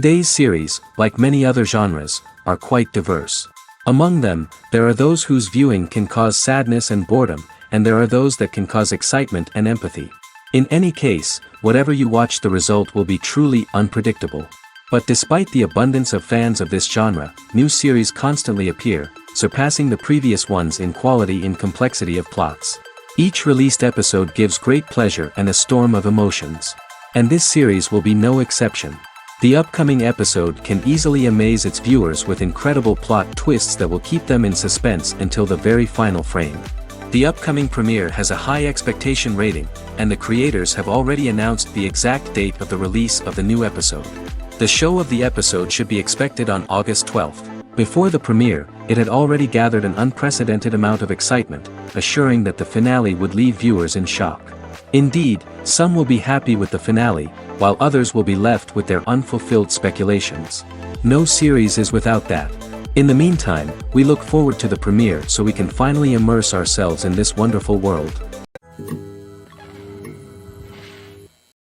Today's series, like many other genres, are quite diverse. Among them, there are those whose viewing can cause sadness and boredom, and there are those that can cause excitement and empathy. In any case, whatever you watch, the result will be truly unpredictable. But despite the abundance of fans of this genre, new series constantly appear, surpassing the previous ones in quality and complexity of plots. Each released episode gives great pleasure and a storm of emotions. And this series will be no exception. The upcoming episode can easily amaze its viewers with incredible plot twists that will keep them in suspense until the very final frame. The upcoming premiere has a high expectation rating, and the creators have already announced the exact date of the release of the new episode. The show of the episode should be expected on August 12th. Before the premiere, it had already gathered an unprecedented amount of excitement, assuring that the finale would leave viewers in shock. Indeed, some will be happy with the finale, while others will be left with their unfulfilled speculations. No series is without that. In the meantime, we look forward to the premiere so we can finally immerse ourselves in this wonderful world.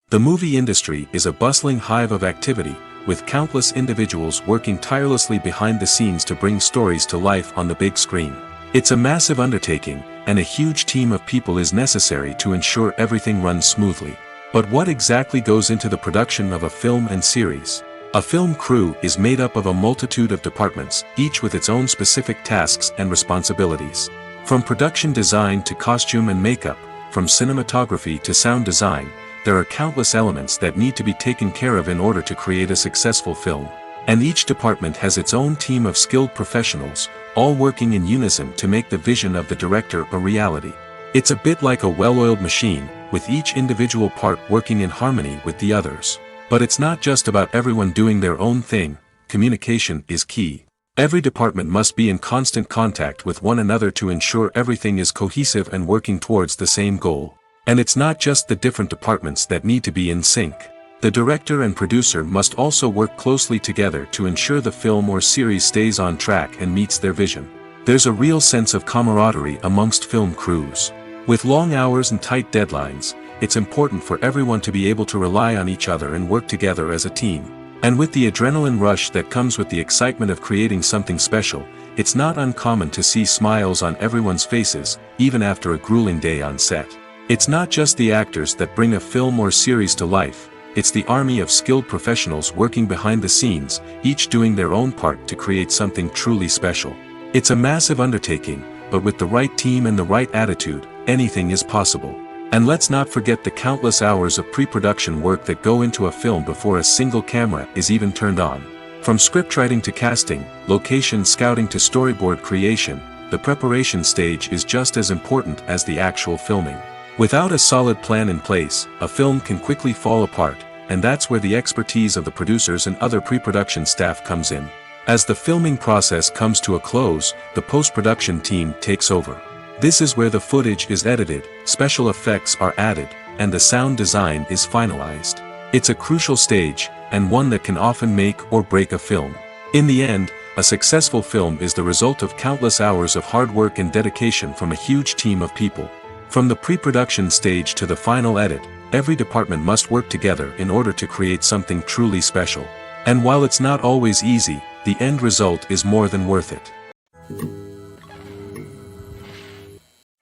The movie industry is a bustling hive of activity, with countless individuals working tirelessly behind the scenes to bring stories to life on the big screen. It's a massive undertaking, and a huge team of people is necessary to ensure everything runs smoothly. But what exactly goes into the production of a film and series? A film crew is made up of a multitude of departments, each with its own specific tasks and responsibilities. From production design to costume and makeup, from cinematography to sound design, there are countless elements that need to be taken care of in order to create a successful film. And each department has its own team of skilled professionals, all working in unison to make the vision of the director a reality. It's a bit like a well-oiled machine, with each individual part working in harmony with the others. But it's not just about everyone doing their own thing. Communication is key. Every department must be in constant contact with one another to ensure everything is cohesive and working towards the same goal. And it's not just the different departments that need to be in sync. The director and producer must also work closely together to ensure the film or series stays on track and meets their vision. There's a real sense of camaraderie amongst film crews. With long hours and tight deadlines, it's important for everyone to be able to rely on each other and work together as a team. And with the adrenaline rush that comes with the excitement of creating something special, it's not uncommon to see smiles on everyone's faces, even after a grueling day on set. It's not just the actors that bring a film or series to life. It's the army of skilled professionals working behind the scenes, each doing their own part to create something truly special. It's a massive undertaking, but with the right team and the right attitude, anything is possible. And let's not forget the countless hours of pre-production work that go into a film before a single camera is even turned on. From scriptwriting to casting, location scouting to storyboard creation, the preparation stage is just as important as the actual filming. Without a solid plan in place, a film can quickly fall apart, and that's where the expertise of the producers and other pre-production staff comes in. As the filming process comes to a close, the post-production team takes over. This is where the footage is edited, special effects are added, and the sound design is finalized. It's a crucial stage, and one that can often make or break a film. In the end, a successful film is the result of countless hours of hard work and dedication from a huge team of people. From the pre-production stage to the final edit, every department must work together in order to create something truly special. And while it's not always easy, the end result is more than worth it.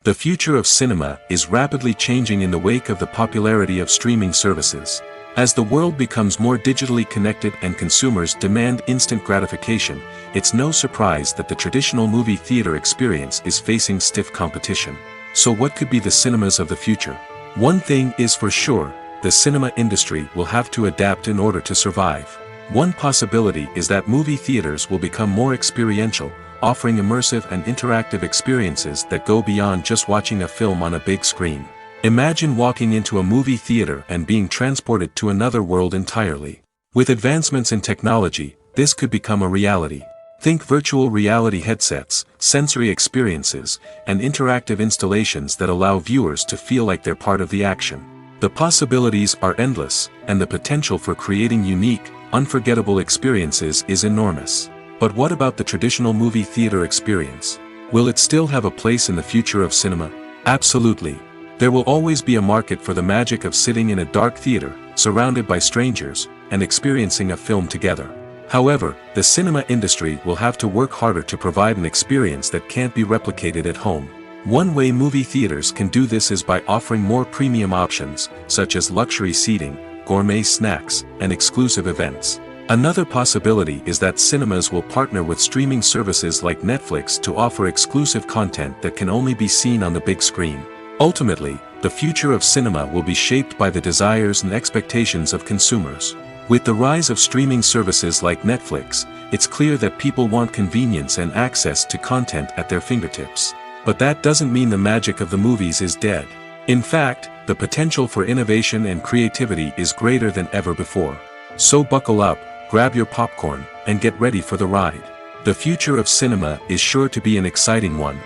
The future of cinema is rapidly changing in the wake of the popularity of streaming services. As the world becomes more digitally connected and consumers demand instant gratification, it's no surprise that the traditional movie theater experience is facing stiff competition. So what could be the cinemas of the future? One thing is for sure, the cinema industry will have to adapt in order to survive. One possibility is that movie theaters will become more experiential, offering immersive and interactive experiences that go beyond just watching a film on a big screen. Imagine walking into a movie theater and being transported to another world entirely. With advancements in technology, this could become a reality. Think virtual reality headsets, sensory experiences, and interactive installations that allow viewers to feel like they're part of the action. The possibilities are endless, and the potential for creating unique, unforgettable experiences is enormous. But what about the traditional movie theater experience? Will it still have a place in the future of cinema? Absolutely. There will always be a market for the magic of sitting in a dark theater, surrounded by strangers, and experiencing a film together. However, the cinema industry will have to work harder to provide an experience that can't be replicated at home. One way movie theaters can do this is by offering more premium options, such as luxury seating, gourmet snacks, and exclusive events. Another possibility is that cinemas will partner with streaming services like Netflix to offer exclusive content that can only be seen on the big screen. Ultimately, the future of cinema will be shaped by the desires and expectations of consumers. With the rise of streaming services like Netflix, it's clear that people want convenience and access to content at their fingertips. But that doesn't mean the magic of the movies is dead. In fact, the potential for innovation and creativity is greater than ever before. So buckle up, grab your popcorn, and get ready for the ride. The future of cinema is sure to be an exciting one.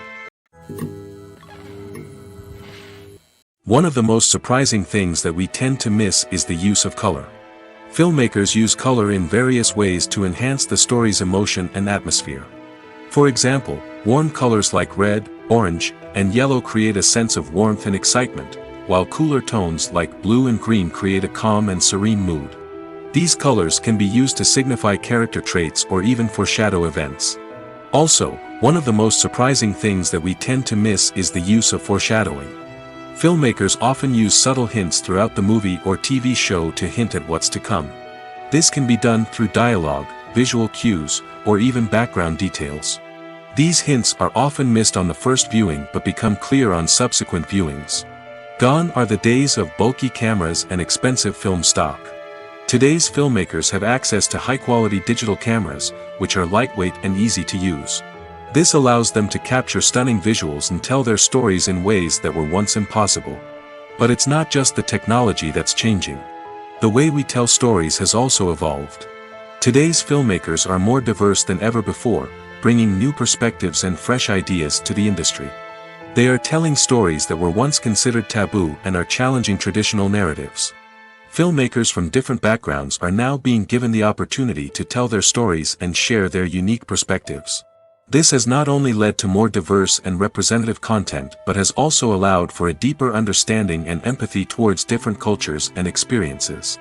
One of the most surprising things that we tend to miss is the use of color. Filmmakers use color in various ways to enhance the story's emotion and atmosphere. For example, warm colors like red, orange, and yellow create a sense of warmth and excitement, while cooler tones like blue and green create a calm and serene mood. These colors can be used to signify character traits or even foreshadow events. Also, one of the most surprising things that we tend to miss is the use of foreshadowing. Filmmakers often use subtle hints throughout the movie or TV show to hint at what's to come. This can be done through dialogue, visual cues, or even background details. These hints are often missed on the first viewing but become clear on subsequent viewings. Gone are the days of bulky cameras and expensive film stock. Today's filmmakers have access to high-quality digital cameras, which are lightweight and easy to use. This allows them to capture stunning visuals and tell their stories in ways that were once impossible. But it's not just the technology that's changing. The way we tell stories has also evolved. Today's filmmakers are more diverse than ever before, bringing new perspectives and fresh ideas to the industry. They are telling stories that were once considered taboo and are challenging traditional narratives. Filmmakers from different backgrounds are now being given the opportunity to tell their stories and share their unique perspectives. This has not only led to more diverse and representative content but has also allowed for a deeper understanding and empathy towards different cultures and experiences.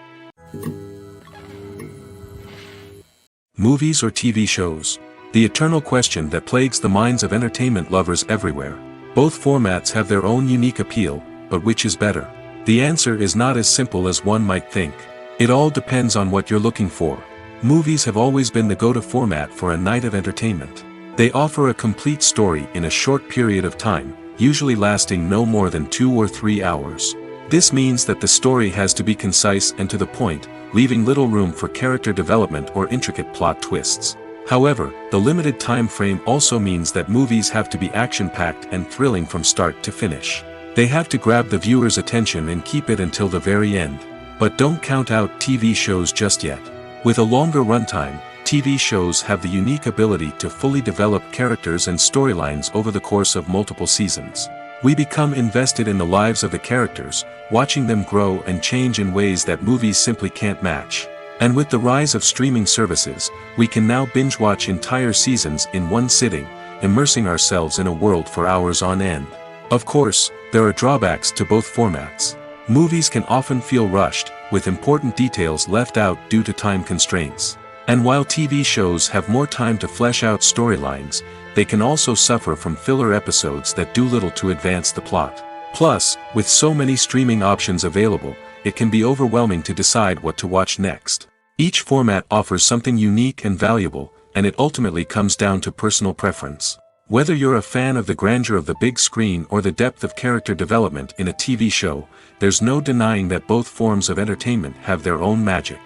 Movies or TV shows? The eternal question that plagues the minds of entertainment lovers everywhere. Both formats have their own unique appeal, but which is better? The answer is not as simple as one might think. It all depends on what you're looking for. Movies have always been the go-to format for a night of entertainment. They offer a complete story in a short period of time, usually lasting no more than 2 or 3 hours. This means that the story has to be concise and to the point, leaving little room for character development or intricate plot twists. However, the limited time frame also means that movies have to be action-packed and thrilling from start to finish. They have to grab the viewer's attention and keep it until the very end. But don't count out TV shows just yet. With a longer runtime, TV shows have the unique ability to fully develop characters and storylines over the course of multiple seasons. We become invested in the lives of the characters, watching them grow and change in ways that movies simply can't match. And with the rise of streaming services, we can now binge-watch entire seasons in one sitting, immersing ourselves in a world for hours on end. Of course, there are drawbacks to both formats. Movies can often feel rushed, with important details left out due to time constraints. And while TV shows have more time to flesh out storylines, they can also suffer from filler episodes that do little to advance the plot. Plus, with so many streaming options available, it can be overwhelming to decide what to watch next. Each format offers something unique and valuable, and it ultimately comes down to personal preference. Whether you're a fan of the grandeur of the big screen or the depth of character development in a TV show, there's no denying that both forms of entertainment have their own magic.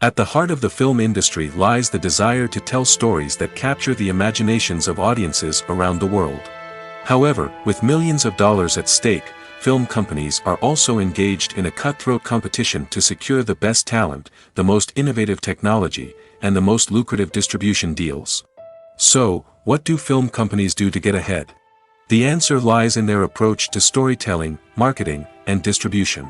At the heart of the film industry lies the desire to tell stories that capture the imaginations of audiences around the world. However, with millions of dollars at stake, film companies are also engaged in a cutthroat competition to secure the best talent, the most innovative technology, and the most lucrative distribution deals. So, what do film companies do to get ahead? The answer lies in their approach to storytelling, marketing, and distribution.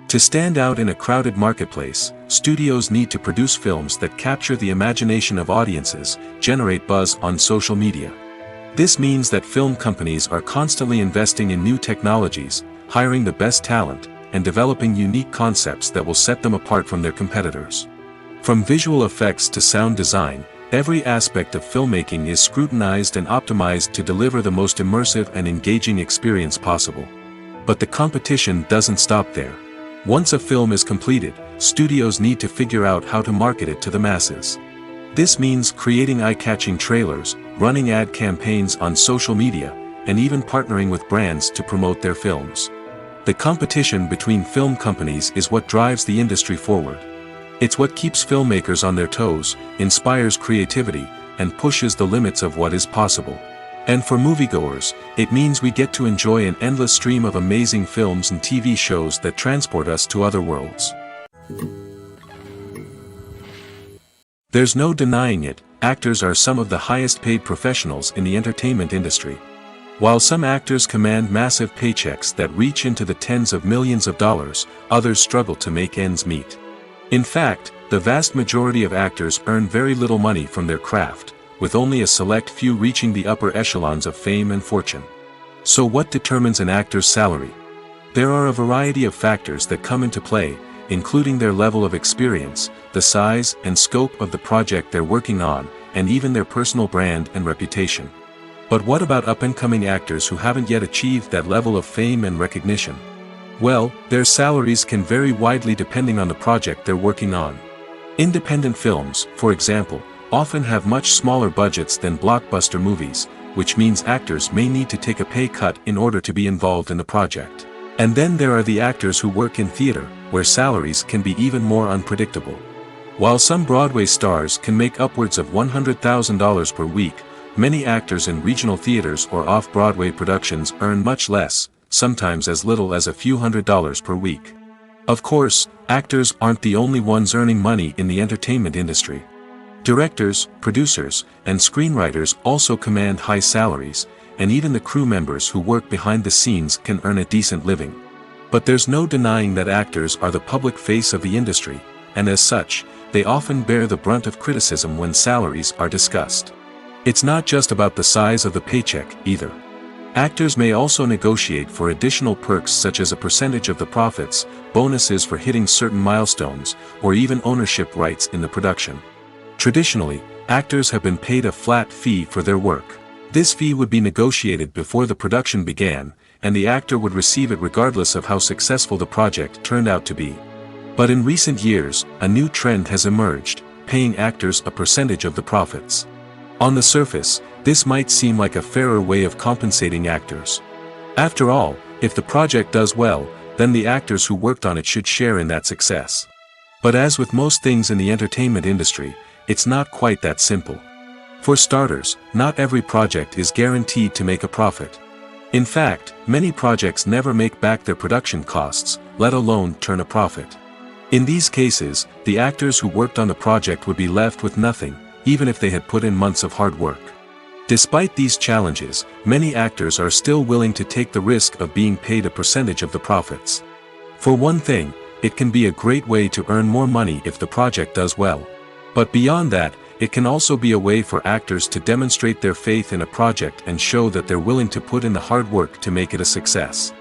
To stand out in a crowded marketplace, studios need to produce films that capture the imagination of audiences, generate buzz on social media. This means that film companies are constantly investing in new technologies, hiring the best talent, and developing unique concepts that will set them apart from their competitors. From visual effects to sound design, every aspect of filmmaking is scrutinized and optimized to deliver the most immersive and engaging experience possible. But the competition doesn't stop there. Once a film is completed, studios need to figure out how to market it to the masses. This means creating eye-catching trailers, running ad campaigns on social media, and even partnering with brands to promote their films. The competition between film companies is what drives the industry forward. It's what keeps filmmakers on their toes, inspires creativity, and pushes the limits of what is possible. And for moviegoers, it means we get to enjoy an endless stream of amazing films and TV shows that transport us to other worlds. There's no denying it, actors are some of the highest paid professionals in the entertainment industry. While some actors command massive paychecks that reach into the tens of millions of dollars, others struggle to make ends meet. In fact, the vast majority of actors earn very little money from their craft, with only a select few reaching the upper echelons of fame and fortune. So what determines an actor's salary? There are a variety of factors that come into play, including their level of experience, the size and scope of the project they're working on, and even their personal brand and reputation. But what about up-and-coming actors who haven't yet achieved that level of fame and recognition? Well, their salaries can vary widely depending on the project they're working on. Independent films, for example, often have much smaller budgets than blockbuster movies, which means actors may need to take a pay cut in order to be involved in the project. And then there are the actors who work in theater, where salaries can be even more unpredictable. While some Broadway stars can make upwards of $100,000 per week, many actors in regional theaters or off-Broadway productions earn much less, sometimes as little as a few $100s per week. Of course, actors aren't the only ones earning money in the entertainment industry. Directors, producers, and screenwriters also command high salaries, and even the crew members who work behind the scenes can earn a decent living. But there's no denying that actors are the public face of the industry, and as such, they often bear the brunt of criticism when salaries are discussed. It's not just about the size of the paycheck, either. Actors may also negotiate for additional perks such as a percentage of the profits, bonuses for hitting certain milestones, or even ownership rights in the production. Traditionally, actors have been paid a flat fee for their work. This fee would be negotiated before the production began, and the actor would receive it regardless of how successful the project turned out to be. But in recent years, a new trend has emerged, paying actors a percentage of the profits. On the surface, this might seem like a fairer way of compensating actors. After all, if the project does well, then the actors who worked on it should share in that success. But as with most things in the entertainment industry, it's not quite that simple. For starters, not every project is guaranteed to make a profit. In fact, many projects never make back their production costs, let alone turn a profit. In these cases, the actors who worked on the project would be left with nothing, even if they had put in months of hard work. Despite these challenges, many actors are still willing to take the risk of being paid a percentage of the profits. For one thing, it can be a great way to earn more money if the project does well. But beyond that, it can also be a way for actors to demonstrate their faith in a project and show that they're willing to put in the hard work to make it a success.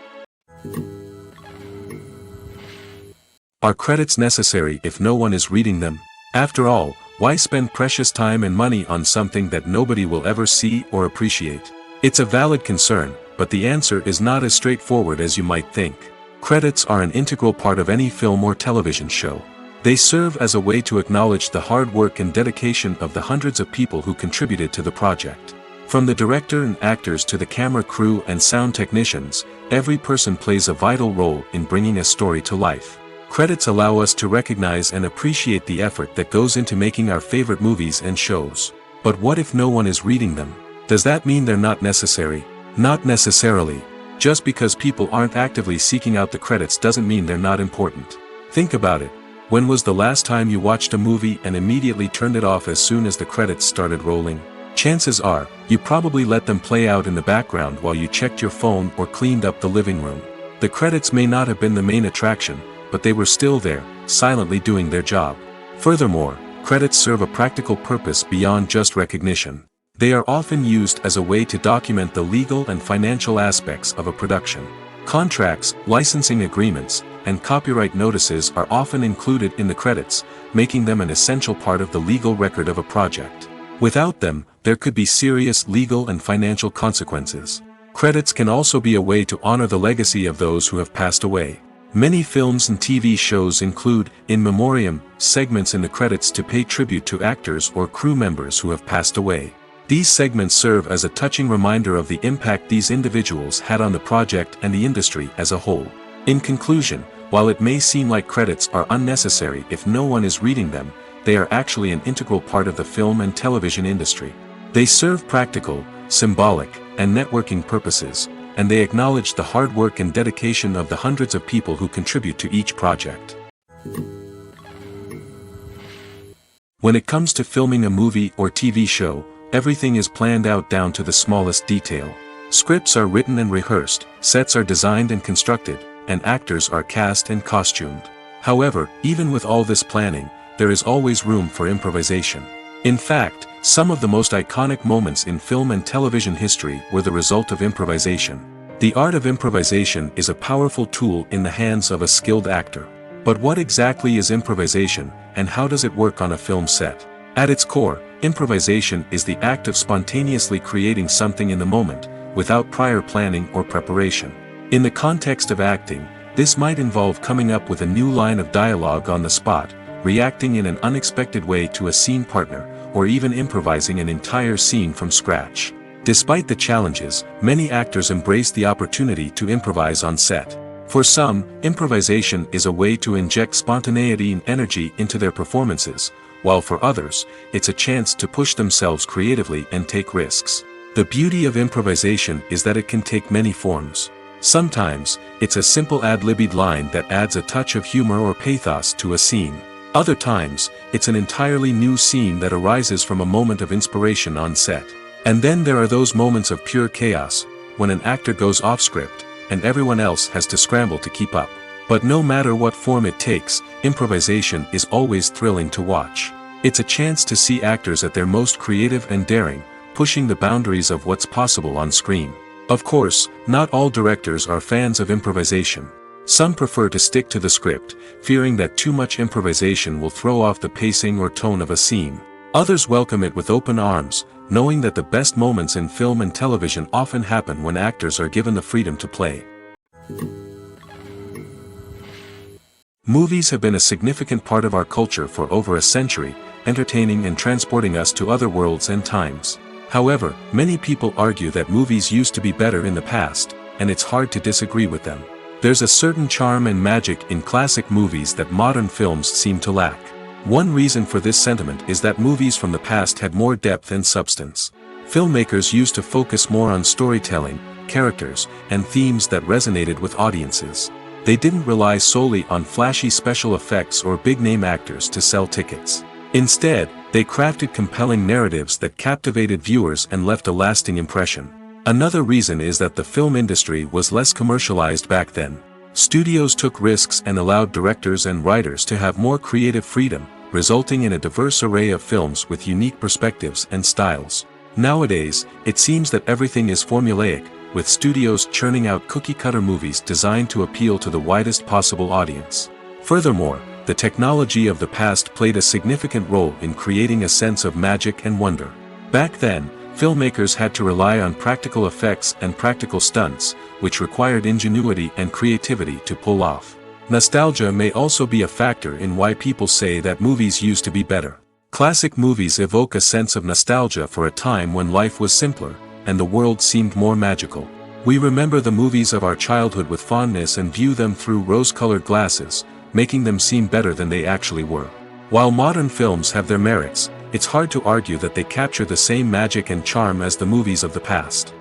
Are credits necessary if no one is reading them? After all, why spend precious time and money on something that nobody will ever see or appreciate? It's a valid concern, but the answer is not as straightforward as you might think. Credits are an integral part of any film or television show. They serve as a way to acknowledge the hard work and dedication of the hundreds of people who contributed to the project. From the director and actors to the camera crew and sound technicians, every person plays a vital role in bringing a story to life. Credits allow us to recognize and appreciate the effort that goes into making our favorite movies and shows. But what if no one is reading them? Does that mean they're not necessary? Not necessarily. Just because people aren't actively seeking out the credits doesn't mean they're not important. Think about it. When was the last time you watched a movie and immediately turned it off as soon as the credits started rolling? Chances are, you probably let them play out in the background while you checked your phone or cleaned up the living room. The credits may not have been the main attraction, but they were still there, silently doing their job. Furthermore, credits serve a practical purpose beyond just recognition. They are often used as a way to document the legal and financial aspects of a production. Contracts, licensing agreements, and copyright notices are often included in the credits, making them an essential part of the legal record of a project. Without them, there could be serious legal and financial consequences. Credits can also be a way to honor the legacy of those who have passed away. Many films and TV shows include, in memoriam, segments in the credits to pay tribute to actors or crew members who have passed away. These segments serve as a touching reminder of the impact these individuals had on the project and the industry as a whole. In conclusion, while it may seem like credits are unnecessary if no one is reading them, they are actually an integral part of the film and television industry. They serve practical, symbolic, and networking purposes, and they acknowledge the hard work and dedication of the hundreds of people who contribute to each project. When it comes to filming a movie or TV show, everything is planned out down to the smallest detail. Scripts are written and rehearsed, sets are designed and constructed, and actors are cast and costumed. However, even with all this planning, there is always room for improvisation. In fact, some of the most iconic moments in film and television history were the result of improvisation. The art of improvisation is a powerful tool in the hands of a skilled actor. But what exactly is improvisation, and how does it work on a film set? At its core, improvisation is the act of spontaneously creating something in the moment, without prior planning or preparation. In the context of acting, this might involve coming up with a new line of dialogue on the spot, reacting in an unexpected way to a scene partner, or even improvising an entire scene from scratch. Despite the challenges, many actors embrace the opportunity to improvise on set. For some, improvisation is a way to inject spontaneity and energy into their performances, while for others, it's a chance to push themselves creatively and take risks. The beauty of improvisation is that it can take many forms. Sometimes, it's a simple ad-libbed line that adds a touch of humor or pathos to a scene. Other times, it's an entirely new scene that arises from a moment of inspiration on set. And then there are those moments of pure chaos, when an actor goes off script, and everyone else has to scramble to keep up. But no matter what form it takes, improvisation is always thrilling to watch. It's a chance to see actors at their most creative and daring, pushing the boundaries of what's possible on screen. Of course, not all directors are fans of improvisation. Some prefer to stick to the script, fearing that too much improvisation will throw off the pacing or tone of a scene. Others welcome it with open arms, knowing that the best moments in film and television often happen when actors are given the freedom to play. Movies have been a significant part of our culture for over a century, entertaining and transporting us to other worlds and times. However, many people argue that movies used to be better in the past, and it's hard to disagree with them. There's a certain charm and magic in classic movies that modern films seem to lack. One reason for this sentiment is that movies from the past had more depth and substance. Filmmakers used to focus more on storytelling, characters, and themes that resonated with audiences. They didn't rely solely on flashy special effects or big-name actors to sell tickets. Instead, they crafted compelling narratives that captivated viewers and left a lasting impression. Another reason is that the film industry was less commercialized back then. Studios took risks and allowed directors and writers to have more creative freedom, resulting in a diverse array of films with unique perspectives and styles. Nowadays, it seems that everything is formulaic, with studios churning out cookie-cutter movies designed to appeal to the widest possible audience. Furthermore, the technology of the past played a significant role in creating a sense of magic and wonder. Back then, filmmakers had to rely on practical effects and practical stunts, which required ingenuity and creativity to pull off. Nostalgia may also be a factor in why people say that movies used to be better. Classic movies evoke a sense of nostalgia for a time when life was simpler, and the world seemed more magical. We remember the movies of our childhood with fondness and view them through rose-colored glasses, making them seem better than they actually were. While modern films have their merits, it's hard to argue that they capture the same magic and charm as the movies of the past.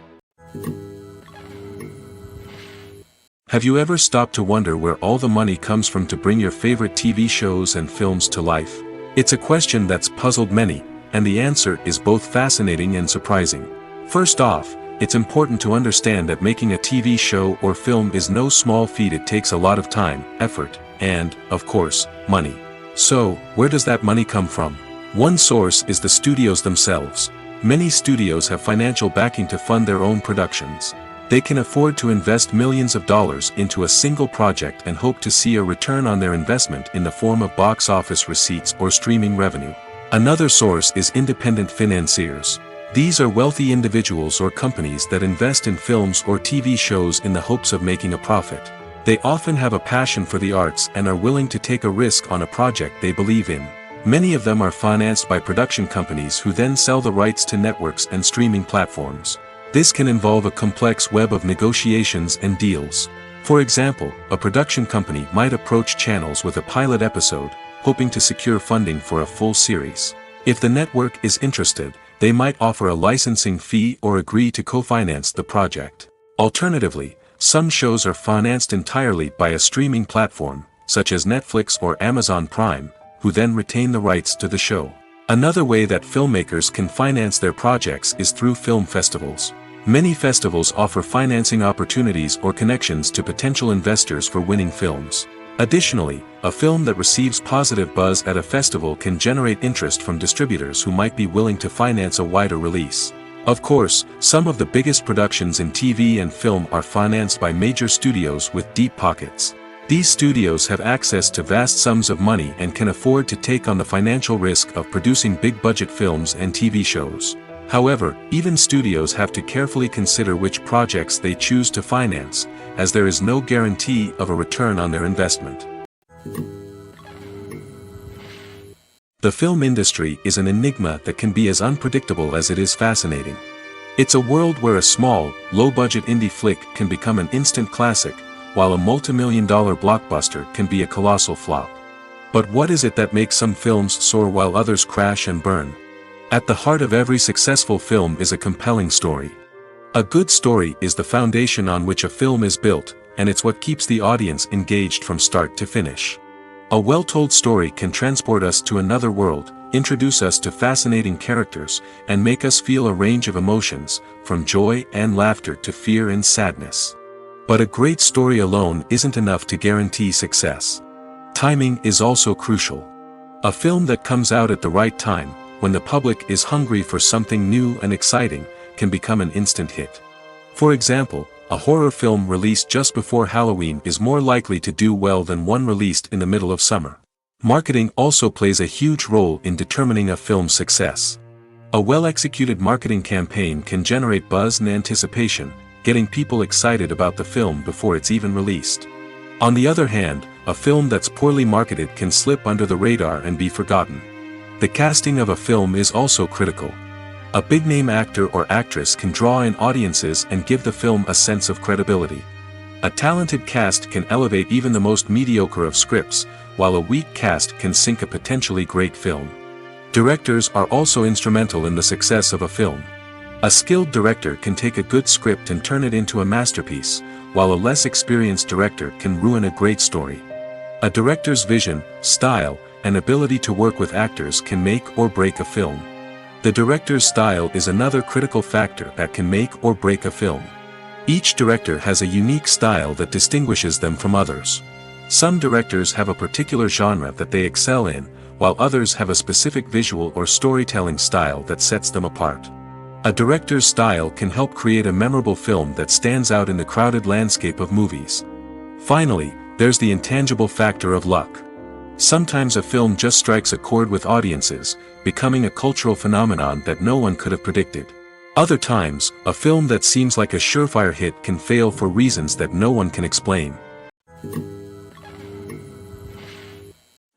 Have you ever stopped to wonder where all the money comes from to bring your favorite TV shows and films to life? It's a question that's puzzled many, and the answer is both fascinating and surprising. First off, it's important to understand that making a TV show or film is no small feat. It takes a lot of time, effort, and, of course, money. So, where does that money come from? One source is the studios themselves. Many studios have financial backing to fund their own productions. They can afford to invest millions of dollars into a single project and hope to see a return on their investment in the form of box office receipts or streaming revenue. Another source is independent financiers. These are wealthy individuals or companies that invest in films or TV shows in the hopes of making a profit. They often have a passion for the arts and are willing to take a risk on a project they believe in. Many of them are financed by production companies who then sell the rights to networks and streaming platforms. This can involve a complex web of negotiations and deals. For example, a production company might approach channels with a pilot episode, hoping to secure funding for a full series. If the network is interested, they might offer a licensing fee or agree to co-finance the project. Alternatively, some shows are financed entirely by a streaming platform, such as Netflix or Amazon Prime, who then retain the rights to the show. Another way that filmmakers can finance their projects is through film festivals. Many festivals offer financing opportunities or connections to potential investors for winning films. Additionally, a film that receives positive buzz at a festival can generate interest from distributors who might be willing to finance a wider release. Of course, some of the biggest productions in TV and film are financed by major studios with deep pockets. These studios have access to vast sums of money and can afford to take on the financial risk of producing big-budget films and TV shows. However, even studios have to carefully consider which projects they choose to finance, as there is no guarantee of a return on their investment. The film industry is an enigma that can be as unpredictable as it is fascinating. It's a world where a small, low-budget indie flick can become an instant classic, while a multi-million-dollar blockbuster can be a colossal flop. But what is it that makes some films soar while others crash and burn? At the heart of every successful film is a compelling story. A good story is the foundation on which a film is built, and it's what keeps the audience engaged from start to finish. A well-told story can transport us to another world, introduce us to fascinating characters, and make us feel a range of emotions, from joy and laughter to fear and sadness. But a great story alone isn't enough to guarantee success. Timing is also crucial. A film that comes out at the right time, when the public is hungry for something new and exciting, can become an instant hit. For example, a horror film released just before Halloween is more likely to do well than one released in the middle of summer. Marketing also plays a huge role in determining a film's success. A well-executed marketing campaign can generate buzz and anticipation, getting people excited about the film before it's even released. On the other hand, a film that's poorly marketed can slip under the radar and be forgotten. The casting of a film is also critical. A big-name actor or actress can draw in audiences and give the film a sense of credibility. A talented cast can elevate even the most mediocre of scripts, while a weak cast can sink a potentially great film. Directors are also instrumental in the success of a film. A skilled director can take a good script and turn it into a masterpiece, while a less experienced director can ruin a great story. A director's vision, style, and ability to work with actors can make or break a film. The director's style is another critical factor that can make or break a film. Each director has a unique style that distinguishes them from others. Some directors have a particular genre that they excel in, while others have a specific visual or storytelling style that sets them apart. A director's style can help create a memorable film that stands out in the crowded landscape of movies. Finally, there's the intangible factor of luck. Sometimes a film just strikes a chord with audiences, becoming a cultural phenomenon that no one could have predicted. Other times, a film that seems like a surefire hit can fail for reasons that no one can explain.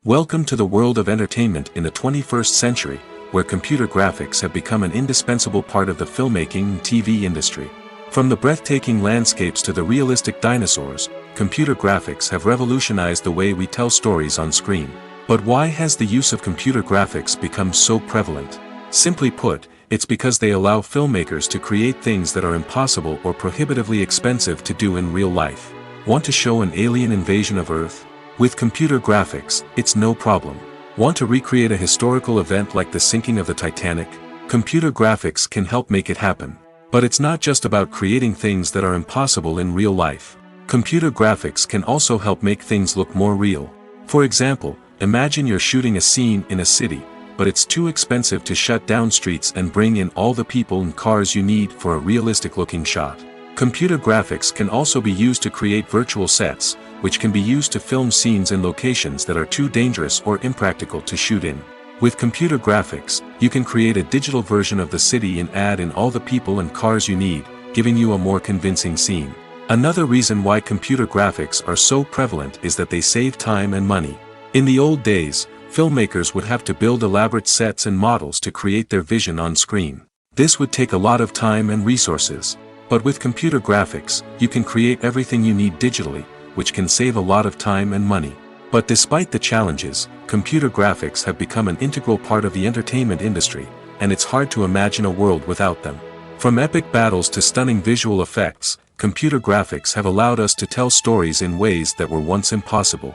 Welcome to the world of entertainment in the 21st century, where computer graphics have become an indispensable part of the filmmaking and TV industry. From the breathtaking landscapes to the realistic dinosaurs, computer graphics have revolutionized the way we tell stories on screen. But why has the use of computer graphics become so prevalent? Simply put, it's because they allow filmmakers to create things that are impossible or prohibitively expensive to do in real life. Want to show an alien invasion of Earth? With computer graphics, it's no problem. Want to recreate a historical event like the sinking of the Titanic? Computer graphics can help make it happen. But it's not just about creating things that are impossible in real life. Computer graphics can also help make things look more real. For example, imagine you're shooting a scene in a city, but it's too expensive to shut down streets and bring in all the people and cars you need for a realistic-looking shot. Computer graphics can also be used to create virtual sets, which can be used to film scenes in locations that are too dangerous or impractical to shoot in. With computer graphics, you can create a digital version of the city and add in all the people and cars you need, giving you a more convincing scene. Another reason why computer graphics are so prevalent is that they save time and money. In the old days, filmmakers would have to build elaborate sets and models to create their vision on screen. This would take a lot of time and resources. But with computer graphics, you can create everything you need digitally, which can save a lot of time and money. But despite the challenges, computer graphics have become an integral part of the entertainment industry, and it's hard to imagine a world without them. From epic battles to stunning visual effects, computer graphics have allowed us to tell stories in ways that were once impossible.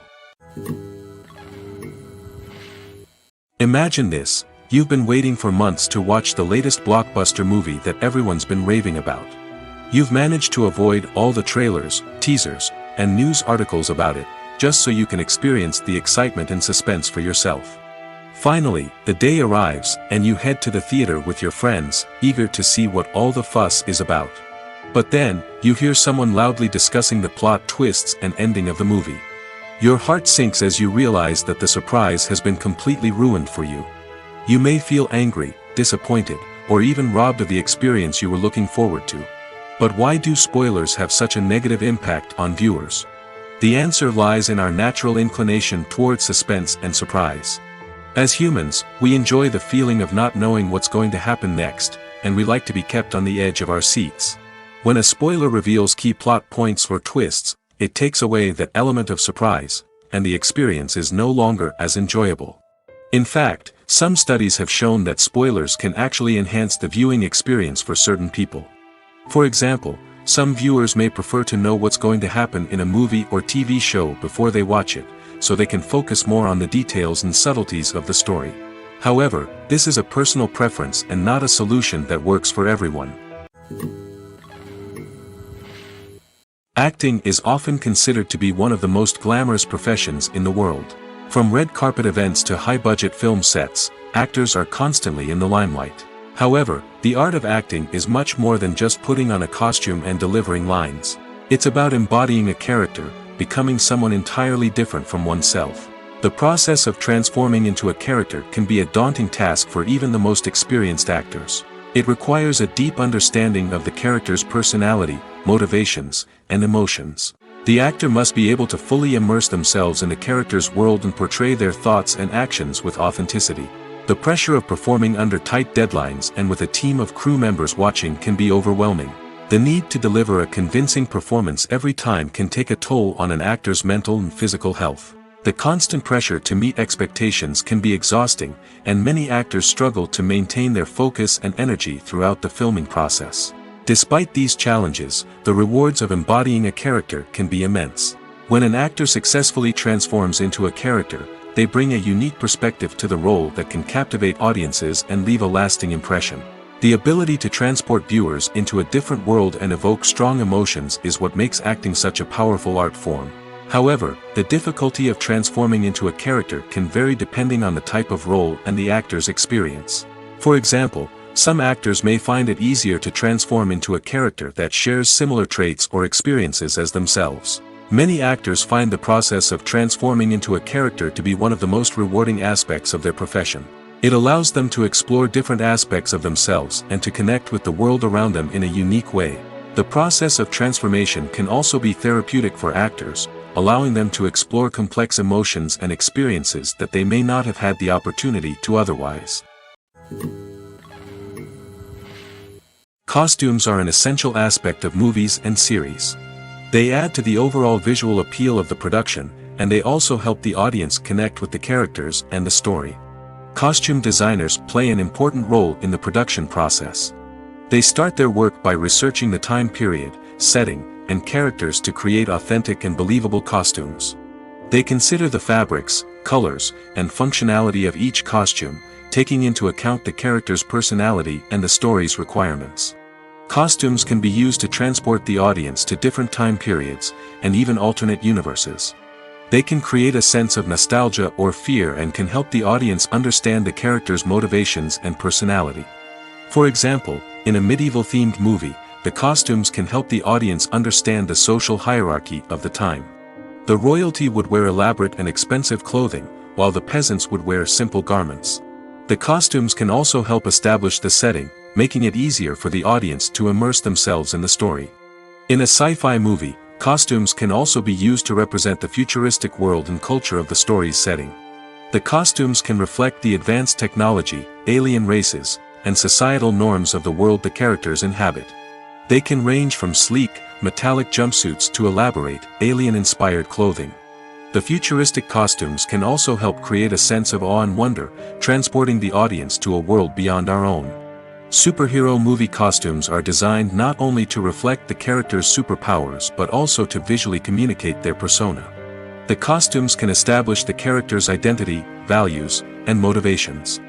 Imagine this: you've been waiting for months to watch the latest blockbuster movie that everyone's been raving about. You've managed to avoid all the trailers, teasers, and news articles about it, just so you can experience the excitement and suspense for yourself. Finally, the day arrives, and you head to the theater with your friends, eager to see what all the fuss is about. But then, you hear someone loudly discussing the plot twists and ending of the movie. Your heart sinks as you realize that the surprise has been completely ruined for you. You may feel angry, disappointed, or even robbed of the experience you were looking forward to. But why do spoilers have such a negative impact on viewers? The answer lies in our natural inclination toward suspense and surprise. As humans, we enjoy the feeling of not knowing what's going to happen next, and we like to be kept on the edge of our seats. When a spoiler reveals key plot points or twists, it takes away that element of surprise, and the experience is no longer as enjoyable. In fact, some studies have shown that spoilers can actually enhance the viewing experience for certain people. For example, some viewers may prefer to know what's going to happen in a movie or TV show before they watch it, so they can focus more on the details and subtleties of the story. However, this is a personal preference and not a solution that works for everyone. Acting is often considered to be one of the most glamorous professions in the world. From red carpet events to high-budget film sets, actors are constantly in the limelight. However, the art of acting is much more than just putting on a costume and delivering lines. It's about embodying a character, becoming someone entirely different from oneself. The process of transforming into a character can be a daunting task for even the most experienced actors. It requires a deep understanding of the character's personality, motivations, and emotions. The actor must be able to fully immerse themselves in the character's world and portray their thoughts and actions with authenticity. The pressure of performing under tight deadlines and with a team of crew members watching can be overwhelming. The need to deliver a convincing performance every time can take a toll on an actor's mental and physical health. The constant pressure to meet expectations can be exhausting, and many actors struggle to maintain their focus and energy throughout the filming process. Despite these challenges, the rewards of embodying a character can be immense. When an actor successfully transforms into a character, they bring a unique perspective to the role that can captivate audiences and leave a lasting impression. The ability to transport viewers into a different world and evoke strong emotions is what makes acting such a powerful art form. However, the difficulty of transforming into a character can vary depending on the type of role and the actor's experience. For example, some actors may find it easier to transform into a character that shares similar traits or experiences as themselves. Many actors find the process of transforming into a character to be one of the most rewarding aspects of their profession. It allows them to explore different aspects of themselves and to connect with the world around them in a unique way. The process of transformation can also be therapeutic for actors, allowing them to explore complex emotions and experiences that they may not have had the opportunity to otherwise. Costumes are an essential aspect of movies and series. They add to the overall visual appeal of the production, and they also help the audience connect with the characters and the story. Costume designers play an important role in the production process. They start their work by researching the time period, setting, and characters to create authentic and believable costumes. They consider the fabrics, colors, and functionality of each costume, taking into account the character's personality and the story's requirements. Costumes can be used to transport the audience to different time periods, and even alternate universes. They can create a sense of nostalgia or fear and can help the audience understand the character's motivations and personality. For example, in a medieval-themed movie, the costumes can help the audience understand the social hierarchy of the time. The royalty would wear elaborate and expensive clothing, while the peasants would wear simple garments. The costumes can also help establish the setting, making it easier for the audience to immerse themselves in the story. In a sci-fi movie, costumes can also be used to represent the futuristic world and culture of the story's setting. The costumes can reflect the advanced technology, alien races, and societal norms of the world the characters inhabit. They can range from sleek, metallic jumpsuits to elaborate, alien-inspired clothing. The futuristic costumes can also help create a sense of awe and wonder, transporting the audience to a world beyond our own. Superhero movie costumes are designed not only to reflect the character's superpowers but also to visually communicate their persona. The costumes can establish the character's identity, values, and motivations.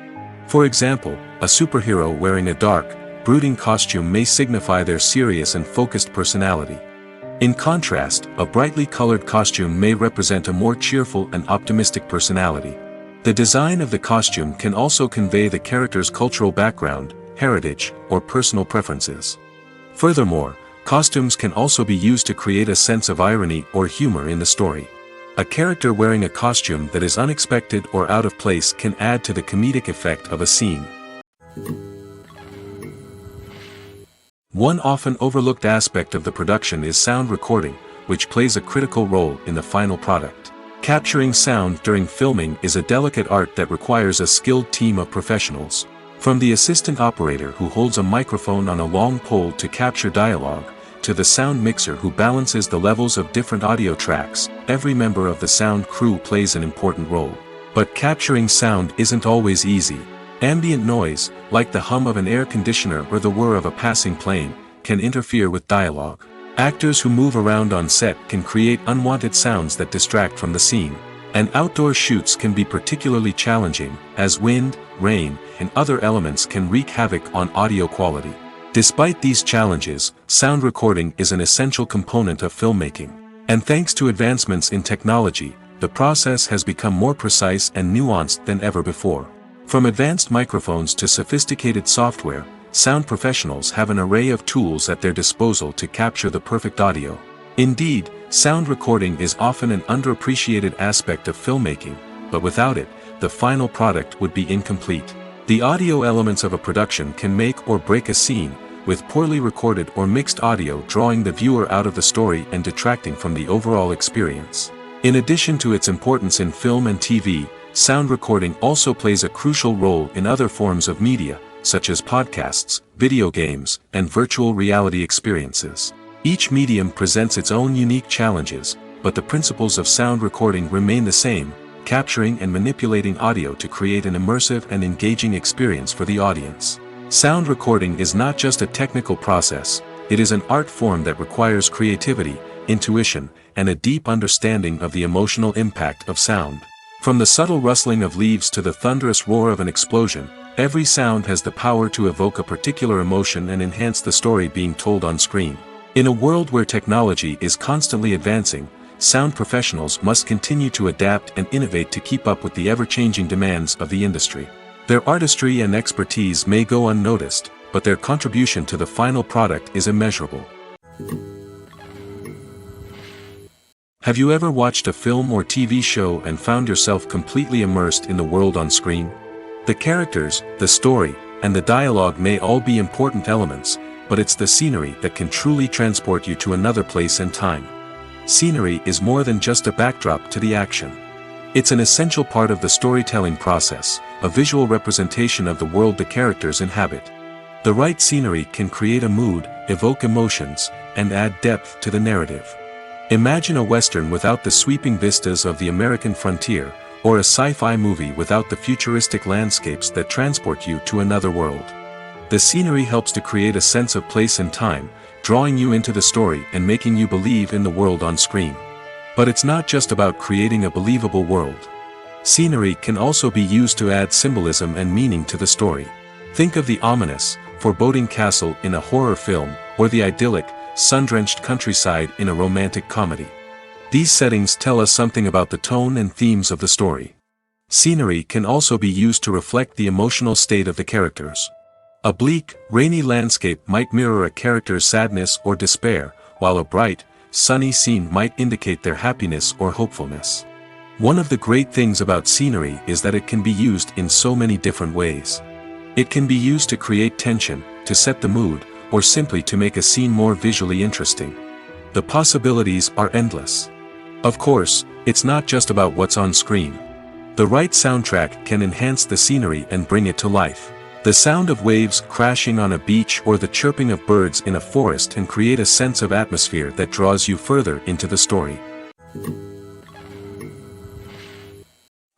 For example, a superhero wearing a dark, brooding costume may signify their serious and focused personality. In contrast, a brightly colored costume may represent a more cheerful and optimistic personality. The design of the costume can also convey the character's cultural background, heritage, or personal preferences. Furthermore, costumes can also be used to create a sense of irony or humor in the story. A character wearing a costume that is unexpected or out of place can add to the comedic effect of a scene. One often overlooked aspect of the production is sound recording, which plays a critical role in the final product. Capturing sound during filming is a delicate art that requires a skilled team of professionals. From the assistant operator who holds a microphone on a long pole to capture dialogue, to the sound mixer who balances the levels of different audio tracks, every member of the sound crew plays an important role. But capturing sound isn't always easy. Ambient noise, like the hum of an air conditioner or the whir of a passing plane, can interfere with dialogue. Actors who move around on set can create unwanted sounds that distract from the scene. And outdoor shoots can be particularly challenging, as wind, rain, and other elements can wreak havoc on audio quality. Despite these challenges, sound recording is an essential component of filmmaking. And thanks to advancements in technology, the process has become more precise and nuanced than ever before. From advanced microphones to sophisticated software, sound professionals have an array of tools at their disposal to capture the perfect audio. Indeed, sound recording is often an underappreciated aspect of filmmaking, but without it, the final product would be incomplete. The audio elements of a production can make or break a scene, with poorly recorded or mixed audio drawing the viewer out of the story and detracting from the overall experience. In addition to its importance in film and TV, sound recording also plays a crucial role in other forms of media, such as podcasts, video games, and virtual reality experiences. Each medium presents its own unique challenges, but the principles of sound recording remain the same, capturing and manipulating audio to create an immersive and engaging experience for the audience. Sound recording is not just a technical process, it is an art form that requires creativity, intuition, and a deep understanding of the emotional impact of sound. From the subtle rustling of leaves to the thunderous roar of an explosion, every sound has the power to evoke a particular emotion and enhance the story being told on screen. In a world where technology is constantly advancing, sound professionals must continue to adapt and innovate to keep up with the ever-changing demands of the industry. Their artistry and expertise may go unnoticed, but their contribution to the final product is immeasurable. Have you ever watched a film or TV show and found yourself completely immersed in the world on screen? The characters, the story, and the dialogue may all be important elements, but it's the scenery that can truly transport you to another place and time. Scenery is more than just a backdrop to the action. It's an essential part of the storytelling process, a visual representation of the world the characters inhabit. The right scenery can create a mood, evoke emotions, and add depth to the narrative. Imagine a western without the sweeping vistas of the American frontier, or a sci-fi movie without the futuristic landscapes that transport you to another world. The scenery helps to create a sense of place and time, drawing you into the story and making you believe in the world on screen. But it's not just about creating a believable world. Scenery can also be used to add symbolism and meaning to the story. Think of the ominous, foreboding castle in a horror film, or the idyllic, sun-drenched countryside in a romantic comedy. These settings tell us something about the tone and themes of the story. Scenery can also be used to reflect the emotional state of the characters. A bleak, rainy landscape might mirror a character's sadness or despair, while a bright, sunny scene might indicate their happiness or hopefulness. One of the great things about scenery is that it can be used in so many different ways. It can be used to create tension, to set the mood, or simply to make a scene more visually interesting. The possibilities are endless. Of course, it's not just about what's on screen. The right soundtrack can enhance the scenery and bring it to life. The sound of waves crashing on a beach or the chirping of birds in a forest can create a sense of atmosphere that draws you further into the story.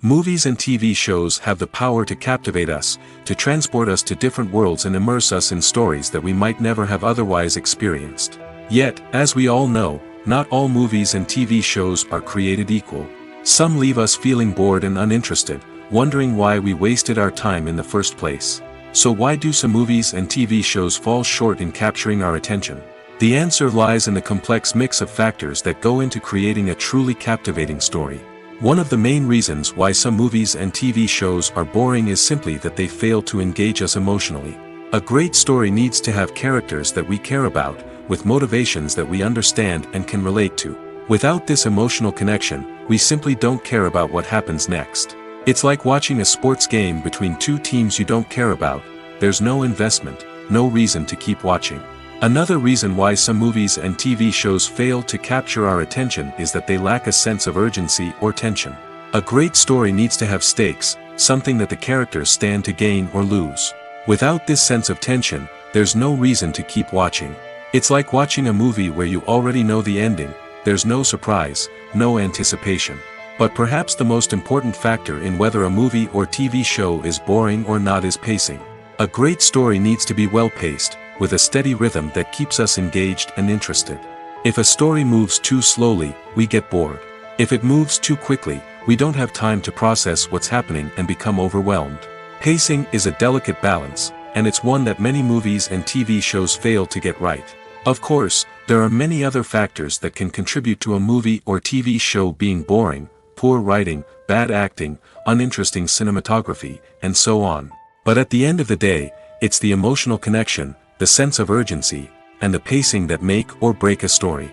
Movies and TV shows have the power to captivate us, to transport us to different worlds and immerse us in stories that we might never have otherwise experienced. Yet, as we all know, not all movies and TV shows are created equal. Some leave us feeling bored and uninterested, wondering why we wasted our time in the first place. So why do some movies and TV shows fall short in capturing our attention? The answer lies in the complex mix of factors that go into creating a truly captivating story. One of the main reasons why some movies and TV shows are boring is simply that they fail to engage us emotionally. A great story needs to have characters that we care about, with motivations that we understand and can relate to. Without this emotional connection, we simply don't care about what happens next. It's like watching a sports game between two teams you don't care about. There's no investment, no reason to keep watching. Another reason why some movies and TV shows fail to capture our attention is that they lack a sense of urgency or tension. A great story needs to have stakes, something that the characters stand to gain or lose. Without this sense of tension, there's no reason to keep watching. It's like watching a movie where you already know the ending. There's no surprise, no anticipation. But perhaps the most important factor in whether a movie or TV show is boring or not is pacing. A great story needs to be well-paced, with a steady rhythm that keeps us engaged and interested. If a story moves too slowly, we get bored. If it moves too quickly, we don't have time to process what's happening and become overwhelmed. Pacing is a delicate balance, and it's one that many movies and TV shows fail to get right. Of course, there are many other factors that can contribute to a movie or TV show being boring: poor writing, bad acting, uninteresting cinematography, and so on. But at the end of the day, it's the emotional connection, the sense of urgency, and the pacing that make or break a story.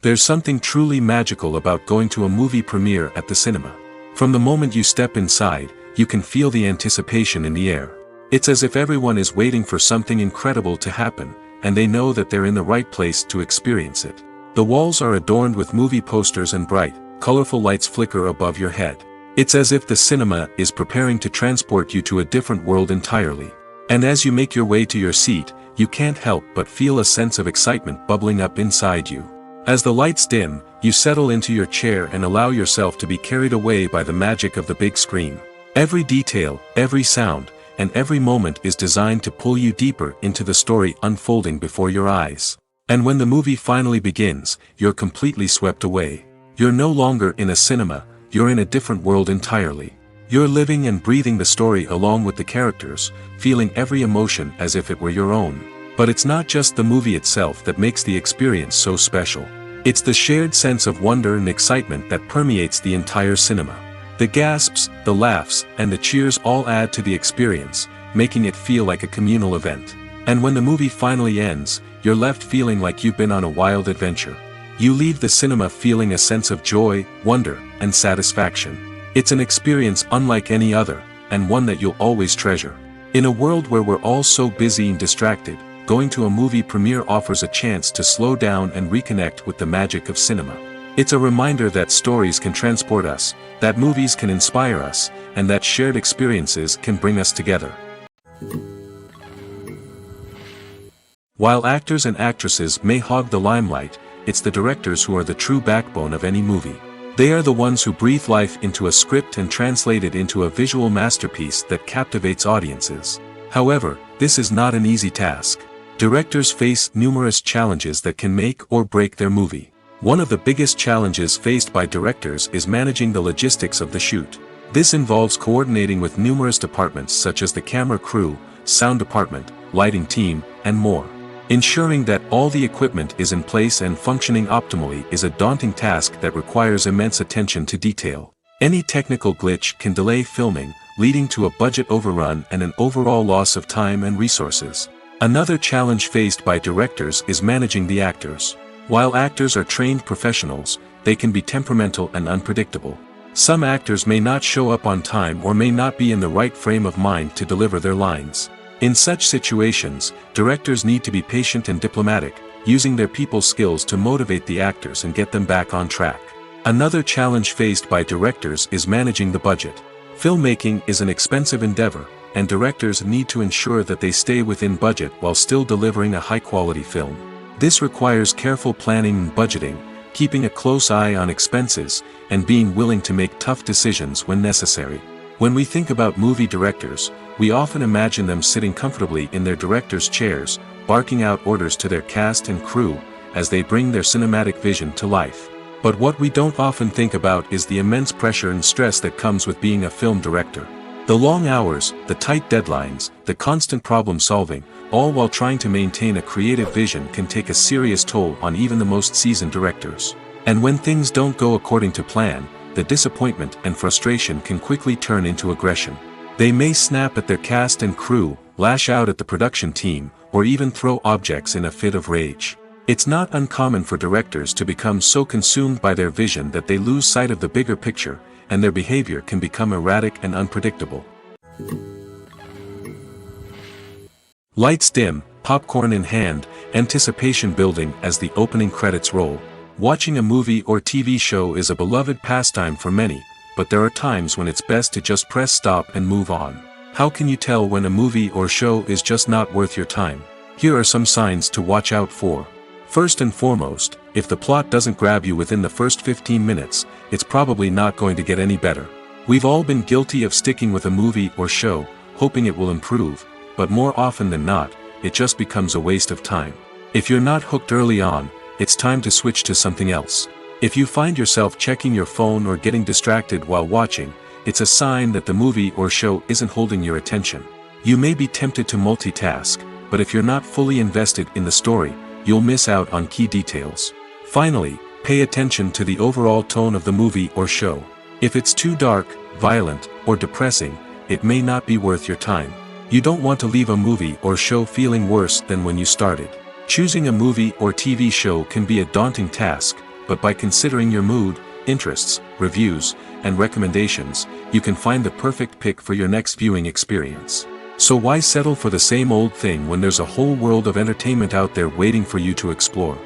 There's something truly magical about going to a movie premiere at the cinema. From the moment you step inside, you can feel the anticipation in the air. It's as if everyone is waiting for something incredible to happen, and they know that they're in the right place to experience it. The walls are adorned with movie posters and bright, colorful lights flicker above your head. It's as if the cinema is preparing to transport you to a different world entirely. And as you make your way to your seat, you can't help but feel a sense of excitement bubbling up inside you. As the lights dim, you settle into your chair and allow yourself to be carried away by the magic of the big screen. Every detail, every sound, and every moment is designed to pull you deeper into the story unfolding before your eyes. And when the movie finally begins, you're completely swept away. You're no longer in a cinema, you're in a different world entirely. You're living and breathing the story along with the characters, feeling every emotion as if it were your own. But it's not just the movie itself that makes the experience so special. It's the shared sense of wonder and excitement that permeates the entire cinema. The gasps, the laughs, and the cheers all add to the experience, making it feel like a communal event. And when the movie finally ends, you're left feeling like you've been on a wild adventure. You leave the cinema feeling a sense of joy, wonder, and satisfaction. It's an experience unlike any other, and one that you'll always treasure. In a world where we're all so busy and distracted, going to a movie premiere offers a chance to slow down and reconnect with the magic of cinema. It's a reminder that stories can transport us, that movies can inspire us, and that shared experiences can bring us together. While actors and actresses may hog the limelight, it's the directors who are the true backbone of any movie. They are the ones who breathe life into a script and translate it into a visual masterpiece that captivates audiences. However, this is not an easy task. Directors face numerous challenges that can make or break their movie. One of the biggest challenges faced by directors is managing the logistics of the shoot. This involves coordinating with numerous departments such as the camera crew, sound department, lighting team, and more. Ensuring that all the equipment is in place and functioning optimally is a daunting task that requires immense attention to detail. Any technical glitch can delay filming, leading to a budget overrun and an overall loss of time and resources. Another challenge faced by directors is managing the actors. While actors are trained professionals, they can be temperamental and unpredictable. Some actors may not show up on time or may not be in the right frame of mind to deliver their lines. In such situations, directors need to be patient and diplomatic, using their people skills to motivate the actors and get them back on track. Another challenge faced by directors is managing the budget. Filmmaking is an expensive endeavor, and directors need to ensure that they stay within budget while still delivering a high-quality film. This requires careful planning and budgeting, keeping a close eye on expenses, and being willing to make tough decisions when necessary. When we think about movie directors, we often imagine them sitting comfortably in their director's chairs, barking out orders to their cast and crew, as they bring their cinematic vision to life. But what we don't often think about is the immense pressure and stress that comes with being a film director. The long hours, the tight deadlines, the constant problem solving, all while trying to maintain a creative vision can take a serious toll on even the most seasoned directors. And when things don't go according to plan, the disappointment and frustration can quickly turn into aggression. They may snap at their cast and crew, lash out at the production team, or even throw objects in a fit of rage. It's not uncommon for directors to become so consumed by their vision that they lose sight of the bigger picture, and their behavior can become erratic and unpredictable. Lights dim, popcorn in hand, anticipation building as the opening credits roll. Watching a movie or TV show is a beloved pastime for many, but there are times when it's best to just press stop and move on. How can you tell when a movie or show is just not worth your time? Here are some signs to watch out for. First and foremost, if the plot doesn't grab you within the first 15 minutes, it's probably not going to get any better. We've all been guilty of sticking with a movie or show, hoping it will improve, but more often than not, it just becomes a waste of time. If you're not hooked early on, it's time to switch to something else. If you find yourself checking your phone or getting distracted while watching, it's a sign that the movie or show isn't holding your attention. You may be tempted to multitask, but if you're not fully invested in the story, you'll miss out on key details. Finally, pay attention to the overall tone of the movie or show. If it's too dark, violent, or depressing, it may not be worth your time. You don't want to leave a movie or show feeling worse than when you started. Choosing a movie or TV show can be a daunting task, but by considering your mood, interests, reviews, and recommendations, you can find the perfect pick for your next viewing experience. So why settle for the same old thing when there's a whole world of entertainment out there waiting for you to explore?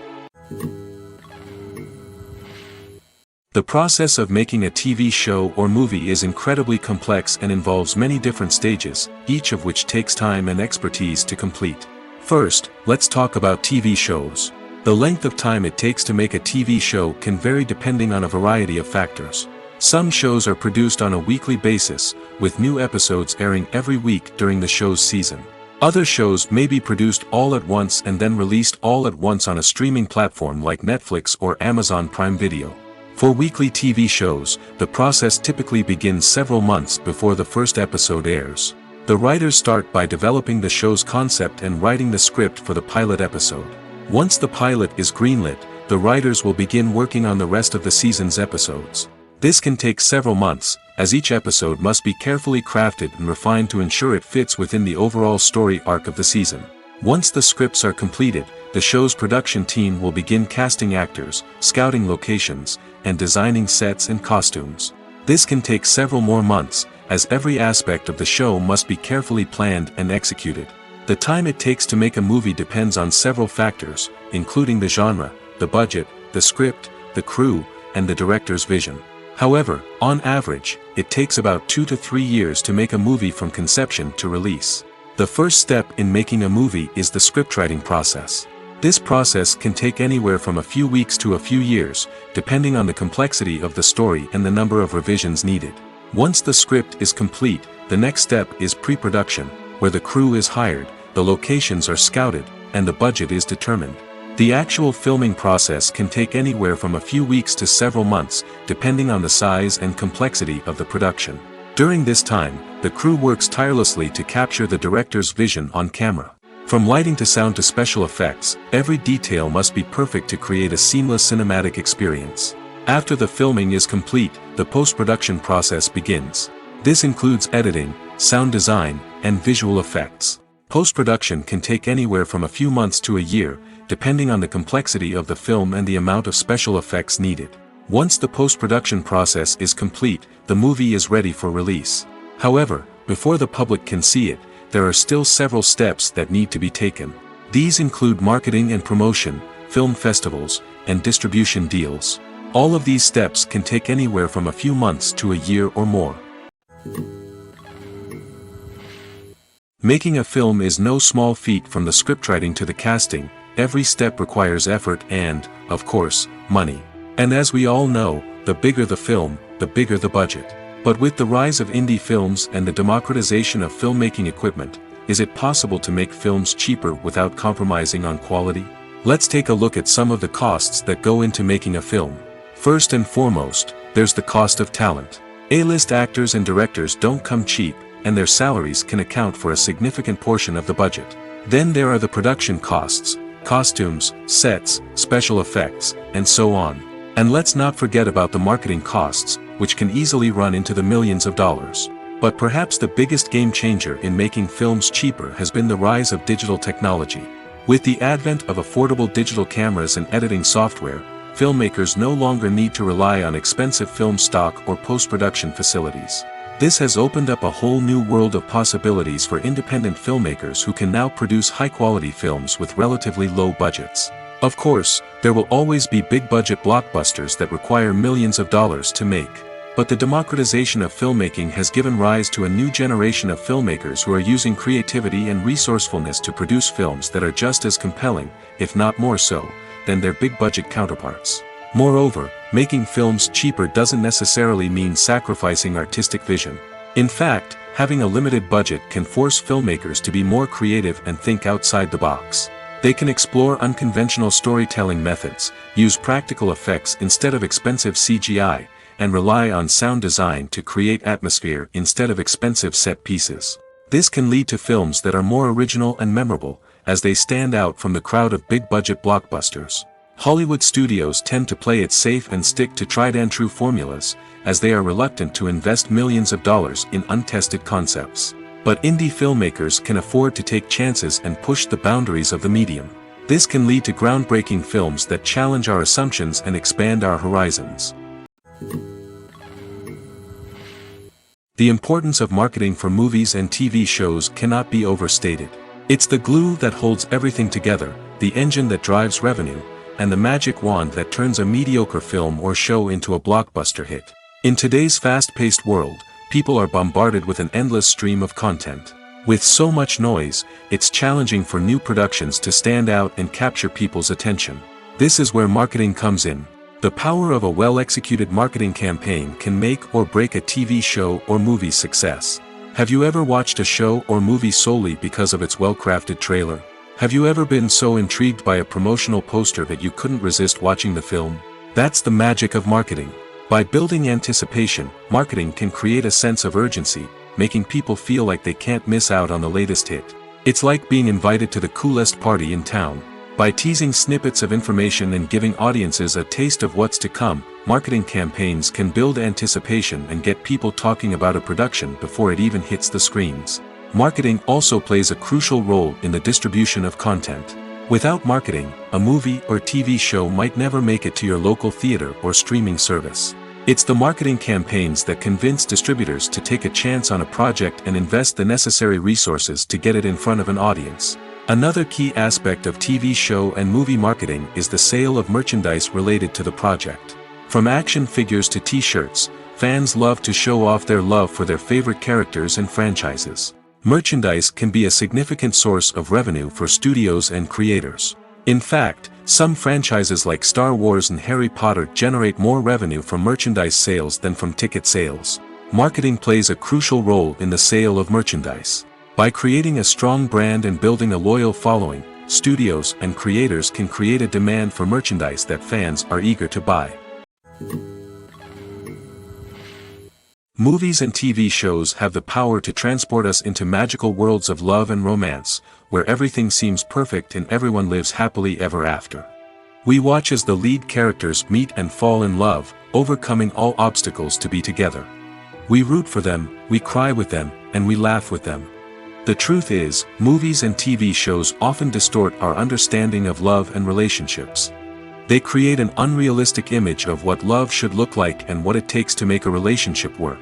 The process of making a TV show or movie is incredibly complex and involves many different stages, each of which takes time and expertise to complete. First, let's talk about TV shows. The length of time it takes to make a TV show can vary depending on a variety of factors. Some shows are produced on a weekly basis, with new episodes airing every week during the show's season. Other shows may be produced all at once and then released all at once on a streaming platform like Netflix or Amazon Prime Video. For weekly TV shows, the process typically begins several months before the first episode airs. The writers start by developing the show's concept and writing the script for the pilot episode. Once the pilot is greenlit, the writers will begin working on the rest of the season's episodes. This can take several months, as each episode must be carefully crafted and refined to ensure it fits within the overall story arc of the season. Once the scripts are completed, the show's production team will begin casting actors, scouting locations, and designing sets and costumes. This can take several more months, as every aspect of the show must be carefully planned and executed. The time it takes to make a movie depends on several factors, including the genre, the budget, the script, the crew, and the director's vision. However, on average, it takes about 2 to 3 years to make a movie from conception to release. The first step in making a movie is the scriptwriting process. This process can take anywhere from a few weeks to a few years, depending on the complexity of the story and the number of revisions needed. Once the script is complete, the next step is pre-production, where the crew is hired, the locations are scouted, and the budget is determined. The actual filming process can take anywhere from a few weeks to several months, depending on the size and complexity of the production. During this time, the crew works tirelessly to capture the director's vision on camera. From lighting to sound to special effects, every detail must be perfect to create a seamless cinematic experience. After the filming is complete, the post-production process begins. This includes editing, sound design, and visual effects. Post-production can take anywhere from a few months to a year, depending on the complexity of the film and the amount of special effects needed. Once the post-production process is complete, the movie is ready for release. However, before the public can see it, there are still several steps that need to be taken. These include marketing and promotion, film festivals, and distribution deals. All of these steps can take anywhere from a few months to a year or more. Making a film is no small feat. From the scriptwriting to the casting, every step requires effort and, of course, money. And as we all know, the bigger the film, the bigger the budget. But with the rise of indie films and the democratization of filmmaking equipment, is it possible to make films cheaper without compromising on quality? Let's take a look at some of the costs that go into making a film. First and foremost, there's the cost of talent. A-list actors and directors don't come cheap, and their salaries can account for a significant portion of the budget. Then there are the production costs, costumes, sets, special effects, and so on. And let's not forget about the marketing costs, which can easily run into the millions of dollars. But perhaps the biggest game changer in making films cheaper has been the rise of digital technology. With the advent of affordable digital cameras and editing software, filmmakers no longer need to rely on expensive film stock or post-production facilities. This has opened up a whole new world of possibilities for independent filmmakers who can now produce high-quality films with relatively low budgets. Of course, there will always be big-budget blockbusters that require millions of dollars to make. But the democratization of filmmaking has given rise to a new generation of filmmakers who are using creativity and resourcefulness to produce films that are just as compelling, if not more so, than their big-budget counterparts. Moreover, making films cheaper doesn't necessarily mean sacrificing artistic vision. In fact, having a limited budget can force filmmakers to be more creative and think outside the box. They can explore unconventional storytelling methods, use practical effects instead of expensive CGI, and rely on sound design to create atmosphere instead of expensive set pieces. This can lead to films that are more original and memorable, as they stand out from the crowd of big-budget blockbusters. Hollywood studios tend to play it safe and stick to tried-and-true formulas, as they are reluctant to invest millions of dollars in untested concepts. But indie filmmakers can afford to take chances and push the boundaries of the medium. This can lead to groundbreaking films that challenge our assumptions and expand our horizons. The importance of marketing for movies and TV shows cannot be overstated. It's the glue that holds everything together, the engine that drives revenue, and the magic wand that turns a mediocre film or show into a blockbuster hit. In today's fast-paced world, people are bombarded with an endless stream of content. With so much noise, it's challenging for new productions to stand out and capture people's attention. This is where marketing comes in. The power of a well-executed marketing campaign can make or break a TV show or movie's success. Have you ever watched a show or movie solely because of its well-crafted trailer? Have you ever been so intrigued by a promotional poster that you couldn't resist watching the film? That's the magic of marketing. By building anticipation, marketing can create a sense of urgency, making people feel like they can't miss out on the latest hit. It's like being invited to the coolest party in town. By teasing snippets of information and giving audiences a taste of what's to come, marketing campaigns can build anticipation and get people talking about a production before it even hits the screens. Marketing also plays a crucial role in the distribution of content. Without marketing, a movie or TV show might never make it to your local theater or streaming service. It's the marketing campaigns that convince distributors to take a chance on a project and invest the necessary resources to get it in front of an audience. Another key aspect of TV show and movie marketing is the sale of merchandise related to the project. From action figures to t-shirts, fans love to show off their love for their favorite characters and franchises. Merchandise can be a significant source of revenue for studios and creators. In fact, some franchises like Star Wars and Harry Potter generate more revenue from merchandise sales than from ticket sales. Marketing plays a crucial role in the sale of merchandise. By creating a strong brand and building a loyal following, studios and creators can create a demand for merchandise that fans are eager to buy. Movies and TV shows have the power to transport us into magical worlds of love and romance, where everything seems perfect and everyone lives happily ever after. We watch as the lead characters meet and fall in love, overcoming all obstacles to be together. We root for them, we cry with them, and we laugh with them. The truth is, movies and TV shows often distort our understanding of love and relationships. They create an unrealistic image of what love should look like and what it takes to make a relationship work.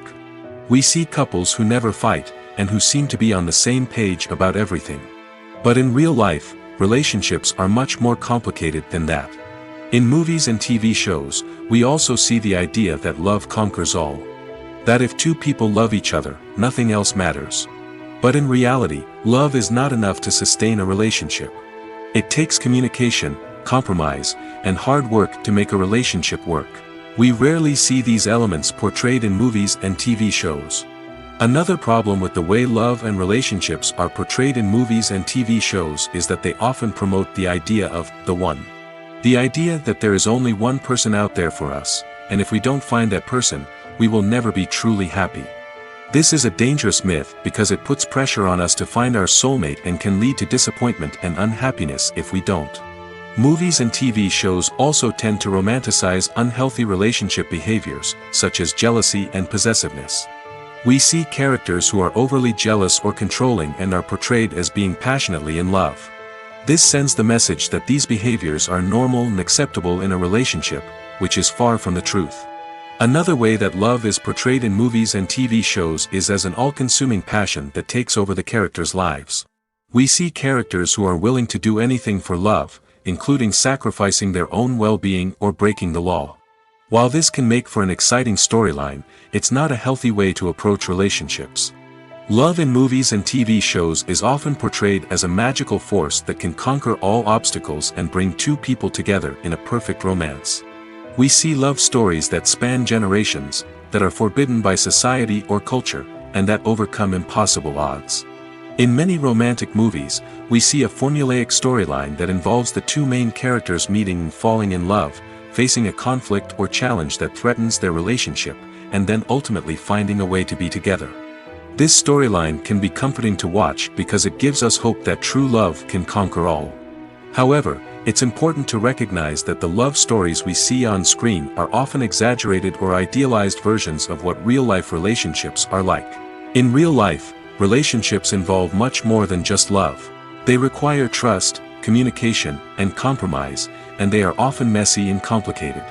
We see couples who never fight, and who seem to be on the same page about everything. But in real life, relationships are much more complicated than that. In movies and TV shows, we also see the idea that love conquers all. That if two people love each other, nothing else matters. But in reality, love is not enough to sustain a relationship. It takes communication, compromise, and hard work to make a relationship work. We rarely see these elements portrayed in movies and TV shows. Another problem with the way love and relationships are portrayed in movies and TV shows is that they often promote the idea of the one. The idea that there is only one person out there for us, and if we don't find that person, we will never be truly happy. This is a dangerous myth because it puts pressure on us to find our soulmate and can lead to disappointment and unhappiness if we don't. Movies and TV shows also tend to romanticize unhealthy relationship behaviors, such as jealousy and possessiveness. We see characters who are overly jealous or controlling and are portrayed as being passionately in love. This sends the message that these behaviors are normal and acceptable in a relationship, which is far from the truth. Another way that love is portrayed in movies and TV shows is as an all-consuming passion that takes over the characters' lives. We see characters who are willing to do anything for love, including sacrificing their own well-being or breaking the law. While this can make for an exciting storyline, it's not a healthy way to approach relationships. Love in movies and TV shows is often portrayed as a magical force that can conquer all obstacles and bring two people together in a perfect romance. We see love stories that span generations, that are forbidden by society or culture, and that overcome impossible odds. In many romantic movies, we see a formulaic storyline that involves the two main characters meeting and falling in love, facing a conflict or challenge that threatens their relationship, and then ultimately finding a way to be together. This storyline can be comforting to watch because it gives us hope that true love can conquer all. However, it's important to recognize that the love stories we see on screen are often exaggerated or idealized versions of what real-life relationships are like. In real life, relationships involve much more than just love. They require trust, communication, and compromise, and they are often messy and complicated.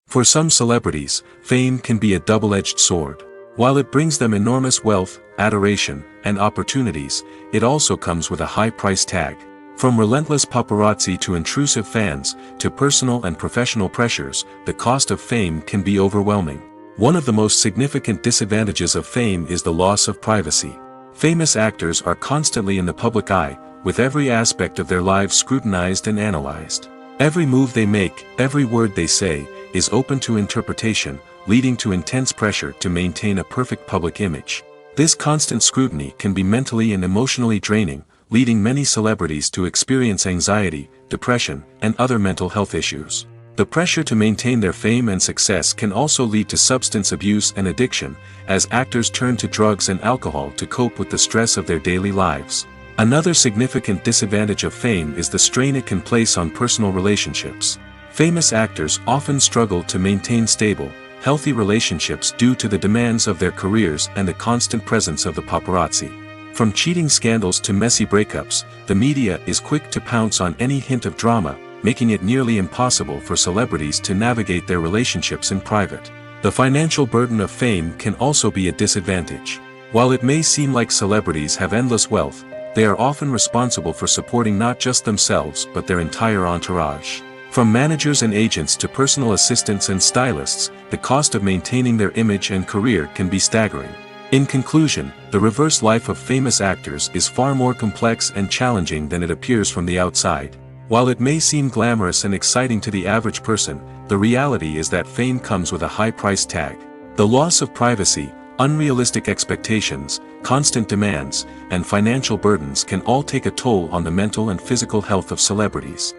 For some celebrities, fame can be a double-edged sword. While it brings them enormous wealth, adoration, and opportunities, it also comes with a high price tag. From relentless paparazzi to intrusive fans, to personal and professional pressures, the cost of fame can be overwhelming. One of the most significant disadvantages of fame is the loss of privacy. Famous actors are constantly in the public eye, with every aspect of their lives scrutinized and analyzed. Every move they make, every word they say, is open to interpretation, leading to intense pressure to maintain a perfect public image. This constant scrutiny can be mentally and emotionally draining, leading many celebrities to experience anxiety, depression, and other mental health issues. The pressure to maintain their fame and success can also lead to substance abuse and addiction, as actors turn to drugs and alcohol to cope with the stress of their daily lives. Another significant disadvantage of fame is the strain it can place on personal relationships. Famous actors often struggle to maintain stable, healthy relationships due to the demands of their careers and the constant presence of the paparazzi. From cheating scandals to messy breakups, the media is quick to pounce on any hint of drama, making it nearly impossible for celebrities to navigate their relationships in private. The financial burden of fame can also be a disadvantage. While it may seem like celebrities have endless wealth, they are often responsible for supporting not just themselves but their entire entourage. From managers and agents to personal assistants and stylists, the cost of maintaining their image and career can be staggering. In conclusion, the reverse life of famous actors is far more complex and challenging than it appears from the outside. While it may seem glamorous and exciting to the average person, the reality is that fame comes with a high price tag. The loss of privacy, unrealistic expectations, constant demands, and financial burdens can all take a toll on the mental and physical health of celebrities.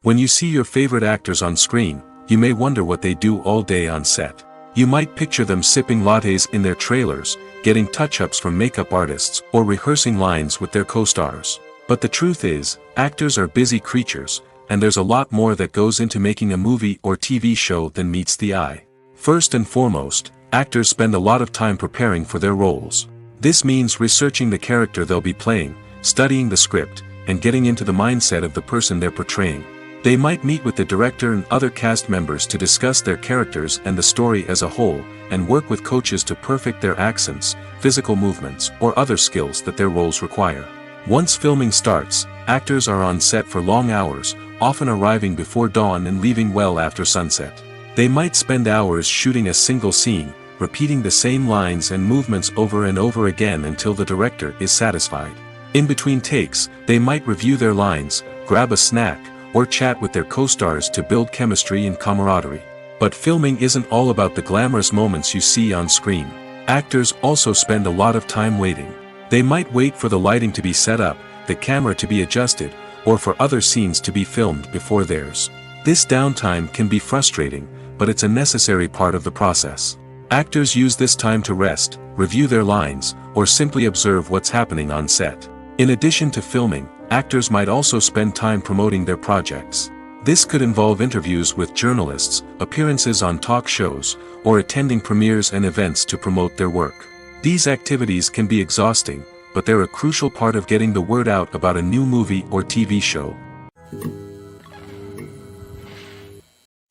When you see your favorite actors on screen, you may wonder what they do all day on set. You might picture them sipping lattes in their trailers, getting touch-ups from makeup artists, or rehearsing lines with their co-stars. But the truth is, actors are busy creatures, and there's a lot more that goes into making a movie or TV show than meets the eye. First and foremost, actors spend a lot of time preparing for their roles. This means researching the character they'll be playing, studying the script, and getting into the mindset of the person they're portraying. They might meet with the director and other cast members to discuss their characters and the story as a whole, and work with coaches to perfect their accents, physical movements, or other skills that their roles require. Once filming starts, actors are on set for long hours, often arriving before dawn and leaving well after sunset. They might spend hours shooting a single scene, repeating the same lines and movements over and over again until the director is satisfied. In between takes, they might review their lines, grab a snack, or chat with their co-stars to build chemistry and camaraderie. But filming isn't all about the glamorous moments you see on screen. Actors also spend a lot of time waiting. They might wait for the lighting to be set up, the camera to be adjusted, or for other scenes to be filmed before theirs. This downtime can be frustrating, but it's a necessary part of the process. Actors use this time to rest, review their lines, or simply observe what's happening on set. In addition to filming, actors might also spend time promoting their projects. This could involve interviews with journalists, appearances on talk shows, or attending premieres and events to promote their work. These activities can be exhausting, but they're a crucial part of getting the word out about a new movie or TV show.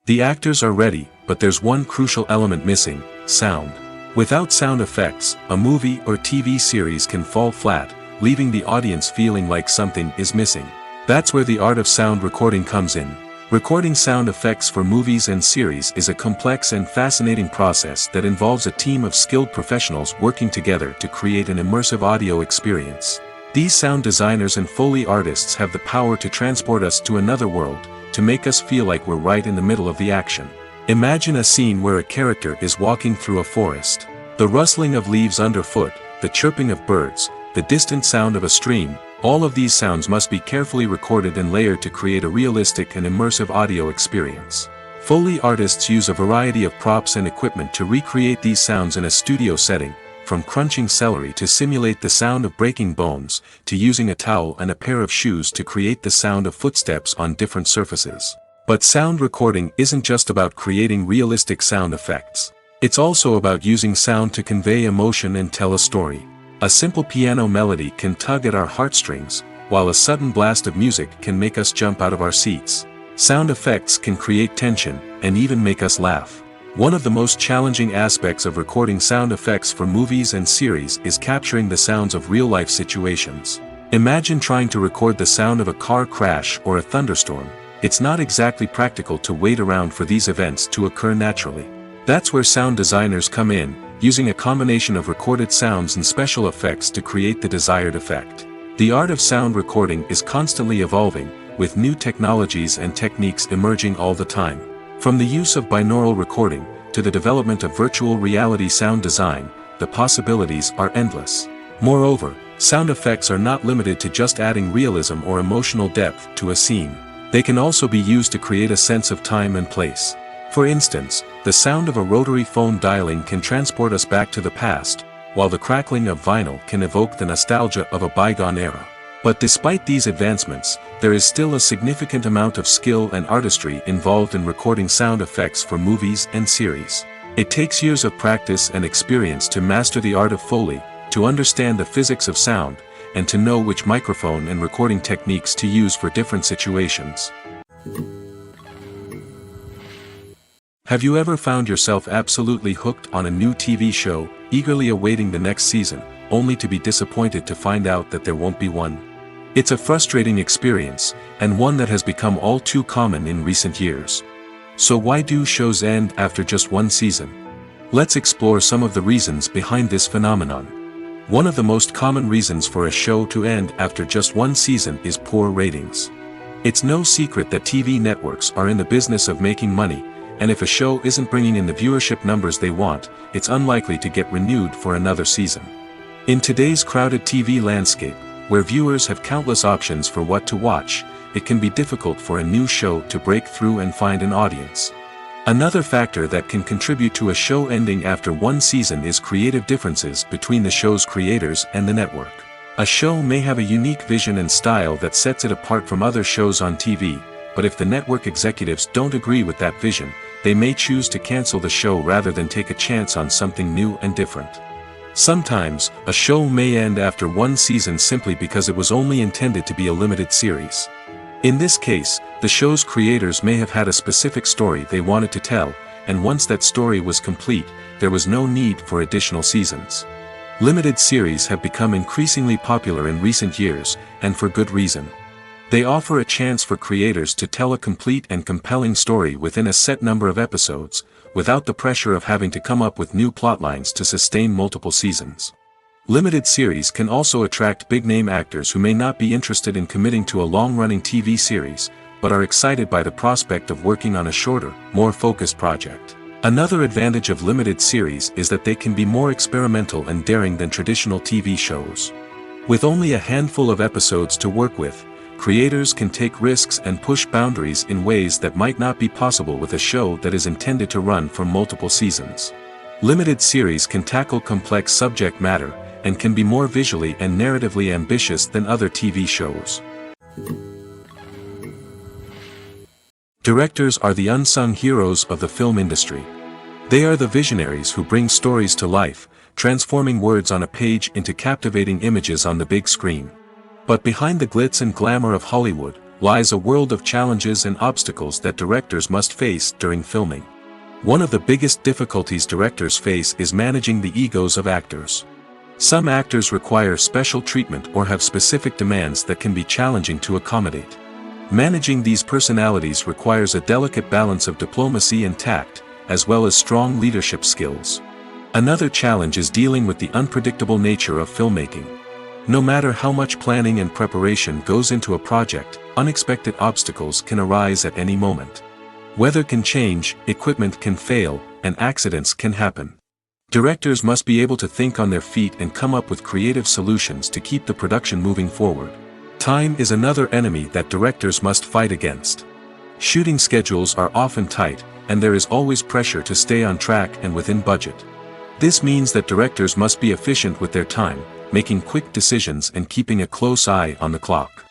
The actors are ready, but there's one crucial element missing: sound. Without sound effects, a movie or TV series can fall flat, leaving the audience feeling like something is missing. That's where the art of sound recording comes in. Recording sound effects for movies and series is a complex and fascinating process that involves a team of skilled professionals working together to create an immersive audio experience. These sound designers and Foley artists have the power to transport us to another world, to make us feel like we're right in the middle of the action. Imagine a scene where a character is walking through a forest. The rustling of leaves underfoot, the chirping of birds, the distant sound of a stream, all of these sounds must be carefully recorded and layered to create a realistic and immersive audio experience. Foley artists use a variety of props and equipment to recreate these sounds in a studio setting, from crunching celery to simulate the sound of breaking bones, to using a towel and a pair of shoes to create the sound of footsteps on different surfaces. But sound recording isn't just about creating realistic sound effects. It's also about using sound to convey emotion and tell a story. A simple piano melody can tug at our heartstrings, while a sudden blast of music can make us jump out of our seats. Sound effects can create tension, and even make us laugh. One of the most challenging aspects of recording sound effects for movies and series is capturing the sounds of real-life situations. Imagine trying to record the sound of a car crash or a thunderstorm. It's not exactly practical to wait around for these events to occur naturally. That's where sound designers come in, using a combination of recorded sounds and special effects to create the desired effect. The art of sound recording is constantly evolving, with new technologies and techniques emerging all the time. From the use of binaural recording, to the development of virtual reality sound design, the possibilities are endless. Moreover, sound effects are not limited to just adding realism or emotional depth to a scene. They can also be used to create a sense of time and place. For instance, the sound of a rotary phone dialing can transport us back to the past, while the crackling of vinyl can evoke the nostalgia of a bygone era. But despite these advancements, there is still a significant amount of skill and artistry involved in recording sound effects for movies and series. It takes years of practice and experience to master the art of Foley, to understand the physics of sound, and to know which microphone and recording techniques to use for different situations. Have you ever found yourself absolutely hooked on a new TV show, eagerly awaiting the next season, only to be disappointed to find out that there won't be one? It's a frustrating experience, and one that has become all too common in recent years. So why do shows end after just one season? Let's explore some of the reasons behind this phenomenon. One of the most common reasons for a show to end after just one season is poor ratings. It's no secret that TV networks are in the business of making money, and if a show isn't bringing in the viewership numbers they want, it's unlikely to get renewed for another season. In today's crowded TV landscape, where viewers have countless options for what to watch, it can be difficult for a new show to break through and find an audience. Another factor that can contribute to a show ending after one season is creative differences between the show's creators and the network. A show may have a unique vision and style that sets it apart from other shows on TV, but if the network executives don't agree with that vision, they may choose to cancel the show rather than take a chance on something new and different. Sometimes, a show may end after one season simply because it was only intended to be a limited series. In this case, the show's creators may have had a specific story they wanted to tell, and once that story was complete, there was no need for additional seasons. Limited series have become increasingly popular in recent years, and for good reason. They offer a chance for creators to tell a complete and compelling story within a set number of episodes, without the pressure of having to come up with new plotlines to sustain multiple seasons. Limited series can also attract big-name actors who may not be interested in committing to a long-running TV series, but are excited by the prospect of working on a shorter, more focused project. Another advantage of limited series is that they can be more experimental and daring than traditional TV shows. With only a handful of episodes to work with, creators can take risks and push boundaries in ways that might not be possible with a show that is intended to run for multiple seasons. Limited series can tackle complex subject matter, and can be more visually and narratively ambitious than other TV shows. Directors are the unsung heroes of the film industry. They are the visionaries who bring stories to life, transforming words on a page into captivating images on the big screen. But behind the glitz and glamour of Hollywood, lies a world of challenges and obstacles that directors must face during filming. One of the biggest difficulties directors face is managing the egos of actors. Some actors require special treatment or have specific demands that can be challenging to accommodate. Managing these personalities requires a delicate balance of diplomacy and tact, as well as strong leadership skills. Another challenge is dealing with the unpredictable nature of filmmaking. No matter how much planning and preparation goes into a project, unexpected obstacles can arise at any moment. Weather can change, equipment can fail, and accidents can happen. Directors must be able to think on their feet and come up with creative solutions to keep the production moving forward. Time is another enemy that directors must fight against. Shooting schedules are often tight, and there is always pressure to stay on track and within budget. This means that directors must be efficient with their time, making quick decisions and keeping a close eye on the clock.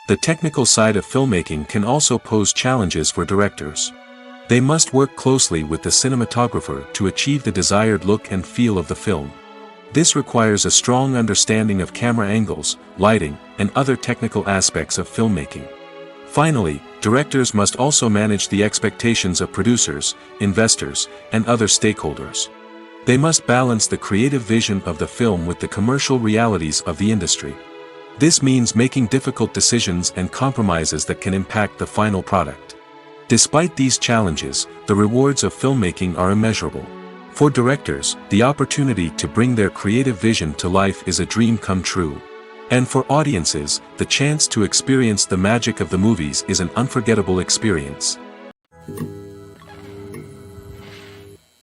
The technical side of filmmaking can also pose challenges for directors. They must work closely with the cinematographer to achieve the desired look and feel of the film. This requires a strong understanding of camera angles, lighting, and other technical aspects of filmmaking. Finally, directors must also manage the expectations of producers, investors, and other stakeholders. They must balance the creative vision of the film with the commercial realities of the industry. This means making difficult decisions and compromises that can impact the final product. Despite these challenges, the rewards of filmmaking are immeasurable. For directors, the opportunity to bring their creative vision to life is a dream come true. And for audiences, the chance to experience the magic of the movies is an unforgettable experience.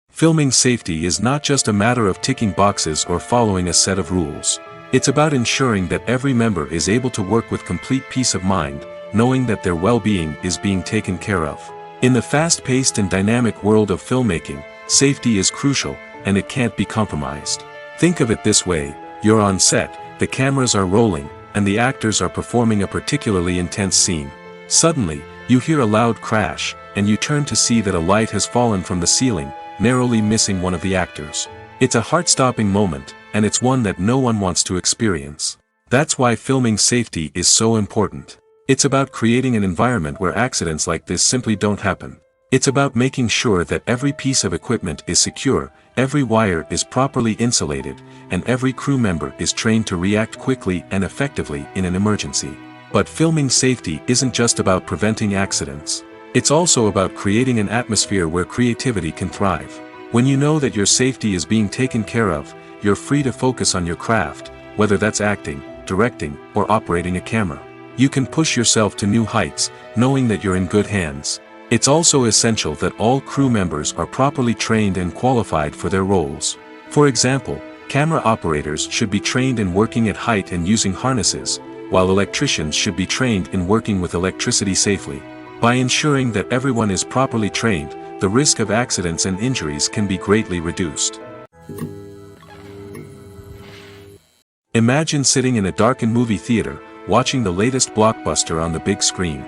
Filming safety is not just a matter of ticking boxes or following a set of rules. It's about ensuring that every member is able to work with complete peace of mind, knowing that their well-being is being taken care of. In the fast-paced and dynamic world of filmmaking, safety is crucial, and it can't be compromised. Think of it this way: you're on set, the cameras are rolling, and the actors are performing a particularly intense scene. Suddenly, you hear a loud crash, and you turn to see that a light has fallen from the ceiling, narrowly missing one of the actors. It's a heart-stopping moment, and it's one that no one wants to experience. That's why filming safety is so important. It's about creating an environment where accidents like this simply don't happen. It's about making sure that every piece of equipment is secure, every wire is properly insulated, and every crew member is trained to react quickly and effectively in an emergency. But filming safety isn't just about preventing accidents. It's also about creating an atmosphere where creativity can thrive. When you know that your safety is being taken care of, you're free to focus on your craft, whether that's acting, directing, or operating a camera. You can push yourself to new heights, knowing that you're in good hands. It's also essential that all crew members are properly trained and qualified for their roles. For example, camera operators should be trained in working at height and using harnesses, while electricians should be trained in working with electricity safely. By ensuring that everyone is properly trained, the risk of accidents and injuries can be greatly reduced. Imagine sitting in a darkened movie theater, watching the latest blockbuster on the big screen.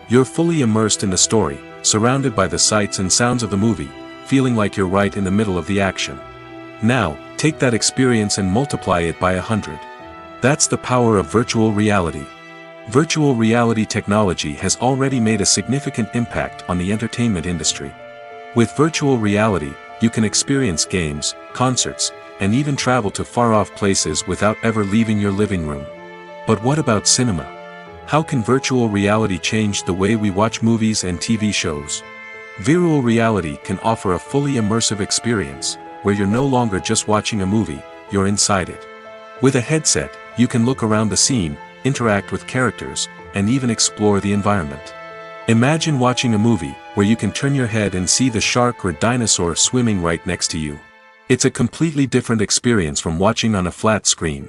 You're fully immersed in the story, surrounded by the sights and sounds of the movie, feeling like you're right in the middle of the action. Now, take that experience and multiply it by 100. That's the power of virtual reality. Virtual reality technology has already made a significant impact on the entertainment industry. With virtual reality, you can experience games, concerts, and even travel to far-off places without ever leaving your living room. But what about cinema? How can virtual reality change the way we watch movies and TV shows? Virtual reality can offer a fully immersive experience, where you're no longer just watching a movie, you're inside it. With a headset, you can look around the scene, interact with characters, and even explore the environment. Imagine watching a movie where you can turn your head and see the shark or dinosaur swimming right next to you. It's a completely different experience from watching on a flat screen.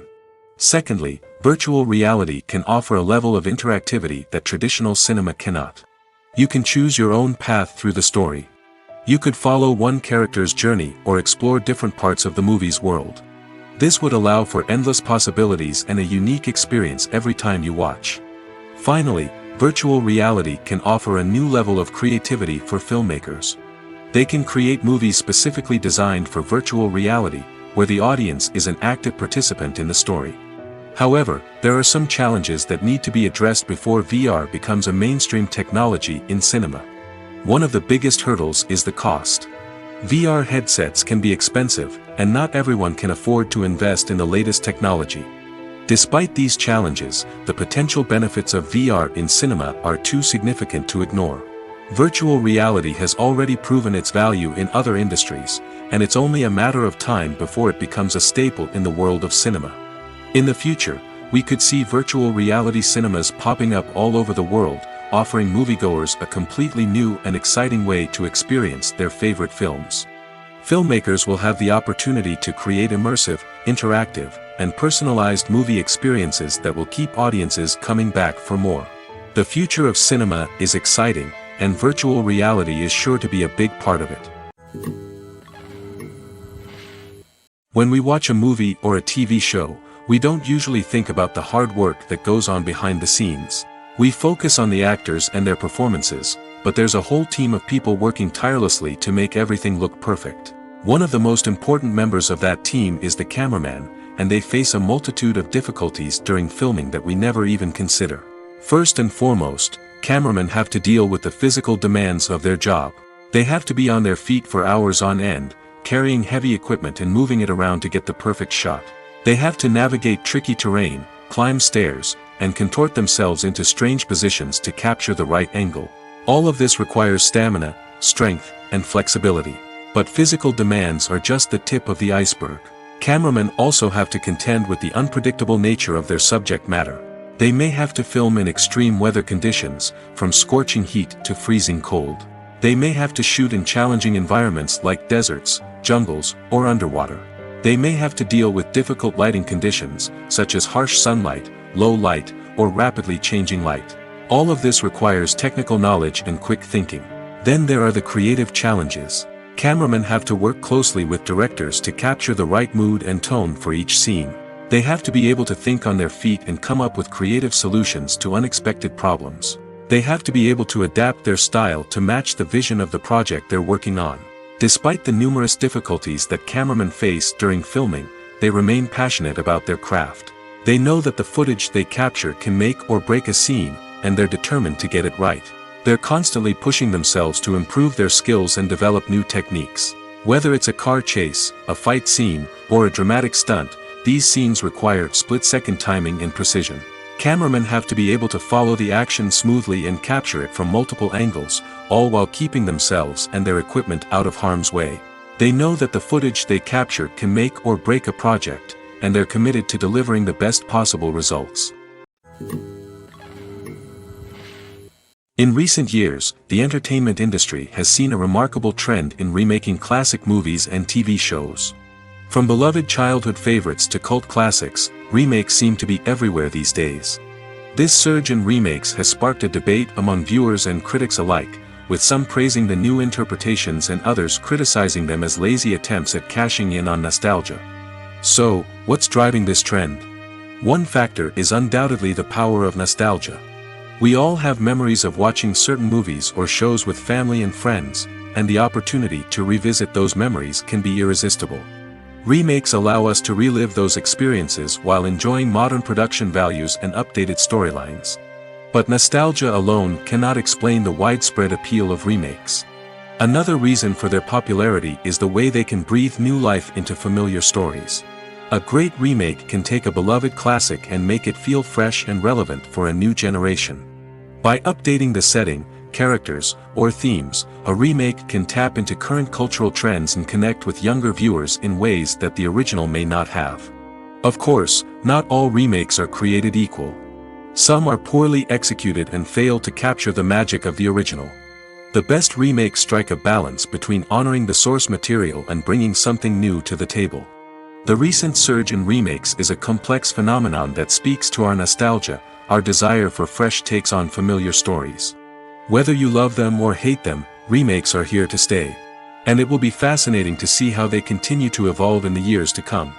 Secondly, virtual reality can offer a level of interactivity that traditional cinema cannot. You can choose your own path through the story. You could follow one character's journey or explore different parts of the movie's world. This would allow for endless possibilities and a unique experience every time you watch. Finally, virtual reality can offer a new level of creativity for filmmakers. They can create movies specifically designed for virtual reality, where the audience is an active participant in the story. However, there are some challenges that need to be addressed before VR becomes a mainstream technology in cinema. One of the biggest hurdles is the cost. VR headsets can be expensive, and not everyone can afford to invest in the latest technology. Despite these challenges, the potential benefits of VR in cinema are too significant to ignore. Virtual reality has already proven its value in other industries, and it's only a matter of time before it becomes a staple in the world of cinema. In the future, we could see virtual reality cinemas popping up all over the world, offering moviegoers a completely new and exciting way to experience their favorite films. Filmmakers will have the opportunity to create immersive, interactive, and personalized movie experiences that will keep audiences coming back for more. The future of cinema is exciting, and virtual reality is sure to be a big part of it. When we watch a movie or a TV show, we don't usually think about the hard work that goes on behind the scenes. We focus on the actors and their performances, but there's a whole team of people working tirelessly to make everything look perfect. One of the most important members of that team is the cameraman, and they face a multitude of difficulties during filming that we never even consider. First and foremost, cameramen have to deal with the physical demands of their job. They have to be on their feet for hours on end, carrying heavy equipment and moving it around to get the perfect shot. They have to navigate tricky terrain, climb stairs, and contort themselves into strange positions to capture the right angle. All of this requires stamina, strength, and flexibility. But physical demands are just the tip of the iceberg. Cameramen also have to contend with the unpredictable nature of their subject matter. They may have to film in extreme weather conditions, from scorching heat to freezing cold. They may have to shoot in challenging environments like deserts, jungles, or underwater. They may have to deal with difficult lighting conditions, such as harsh sunlight, low light, or rapidly changing light. All of this requires technical knowledge and quick thinking. Then there are the creative challenges. Cameramen have to work closely with directors to capture the right mood and tone for each scene. They have to be able to think on their feet and come up with creative solutions to unexpected problems. They have to be able to adapt their style to match the vision of the project they're working on. Despite the numerous difficulties that cameramen face during filming, they remain passionate about their craft. They know that the footage they capture can make or break a scene, and they're determined to get it right. They're constantly pushing themselves to improve their skills and develop new techniques. Whether it's a car chase, a fight scene, or a dramatic stunt, these scenes require split-second timing and precision. Cameramen have to be able to follow the action smoothly and capture it from multiple angles, all while keeping themselves and their equipment out of harm's way. They know that the footage they capture can make or break a project, and they're committed to delivering the best possible results. In recent years, the entertainment industry has seen a remarkable trend in remaking classic movies and TV shows. From beloved childhood favorites to cult classics, remakes seem to be everywhere these days. This surge in remakes has sparked a debate among viewers and critics alike, with some praising the new interpretations and others criticizing them as lazy attempts at cashing in on nostalgia. So, what's driving this trend? One factor is undoubtedly the power of nostalgia. We all have memories of watching certain movies or shows with family and friends, and the opportunity to revisit those memories can be irresistible. Remakes allow us to relive those experiences while enjoying modern production values and updated storylines. But nostalgia alone cannot explain the widespread appeal of remakes. Another reason for their popularity is the way they can breathe new life into familiar stories. A great remake can take a beloved classic and make it feel fresh and relevant for a new generation. By updating the setting, characters, or themes, a remake can tap into current cultural trends and connect with younger viewers in ways that the original may not have. Of course, not all remakes are created equal. Some are poorly executed and fail to capture the magic of the original. The best remakes strike a balance between honoring the source material and bringing something new to the table. The recent surge in remakes is a complex phenomenon that speaks to our nostalgia, our desire for fresh takes on familiar stories. Whether you love them or hate them, remakes are here to stay. And it will be fascinating to see how they continue to evolve in the years to come.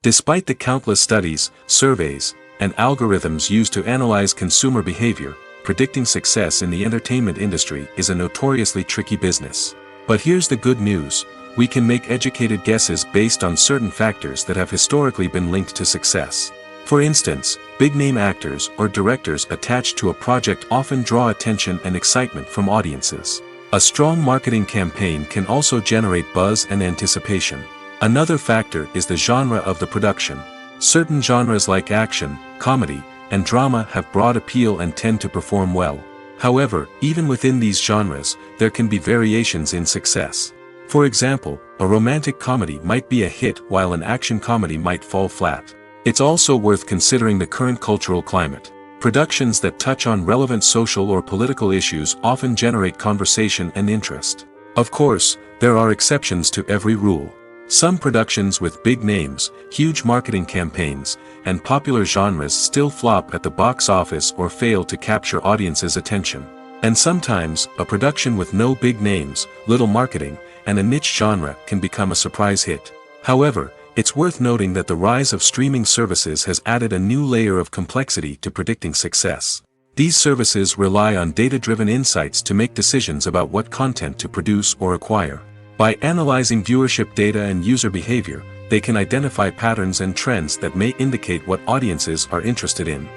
Despite the countless studies, surveys, and algorithms used to analyze consumer behavior, predicting success in the entertainment industry is a notoriously tricky business. But here's the good news: we can make educated guesses based on certain factors that have historically been linked to success. For instance, big-name actors or directors attached to a project often draw attention and excitement from audiences. A strong marketing campaign can also generate buzz and anticipation. Another factor is the genre of the production. Certain genres like action, comedy, and drama have broad appeal and tend to perform well. However, even within these genres, there can be variations in success. For example, a romantic comedy might be a hit while an action comedy might fall flat. It's also worth considering the current cultural climate. Productions that touch on relevant social or political issues often generate conversation and interest. Of course, there are exceptions to every rule. Some productions with big names, huge marketing campaigns, and popular genres still flop at the box office or fail to capture audiences' attention. And sometimes, a production with no big names, little marketing, and a niche genre can become a surprise hit. However, it's worth noting that the rise of streaming services has added a new layer of complexity to predicting success. These services rely on data-driven insights to make decisions about what content to produce or acquire. By analyzing viewership data and user behavior, they can identify patterns and trends that may indicate what audiences are interested in.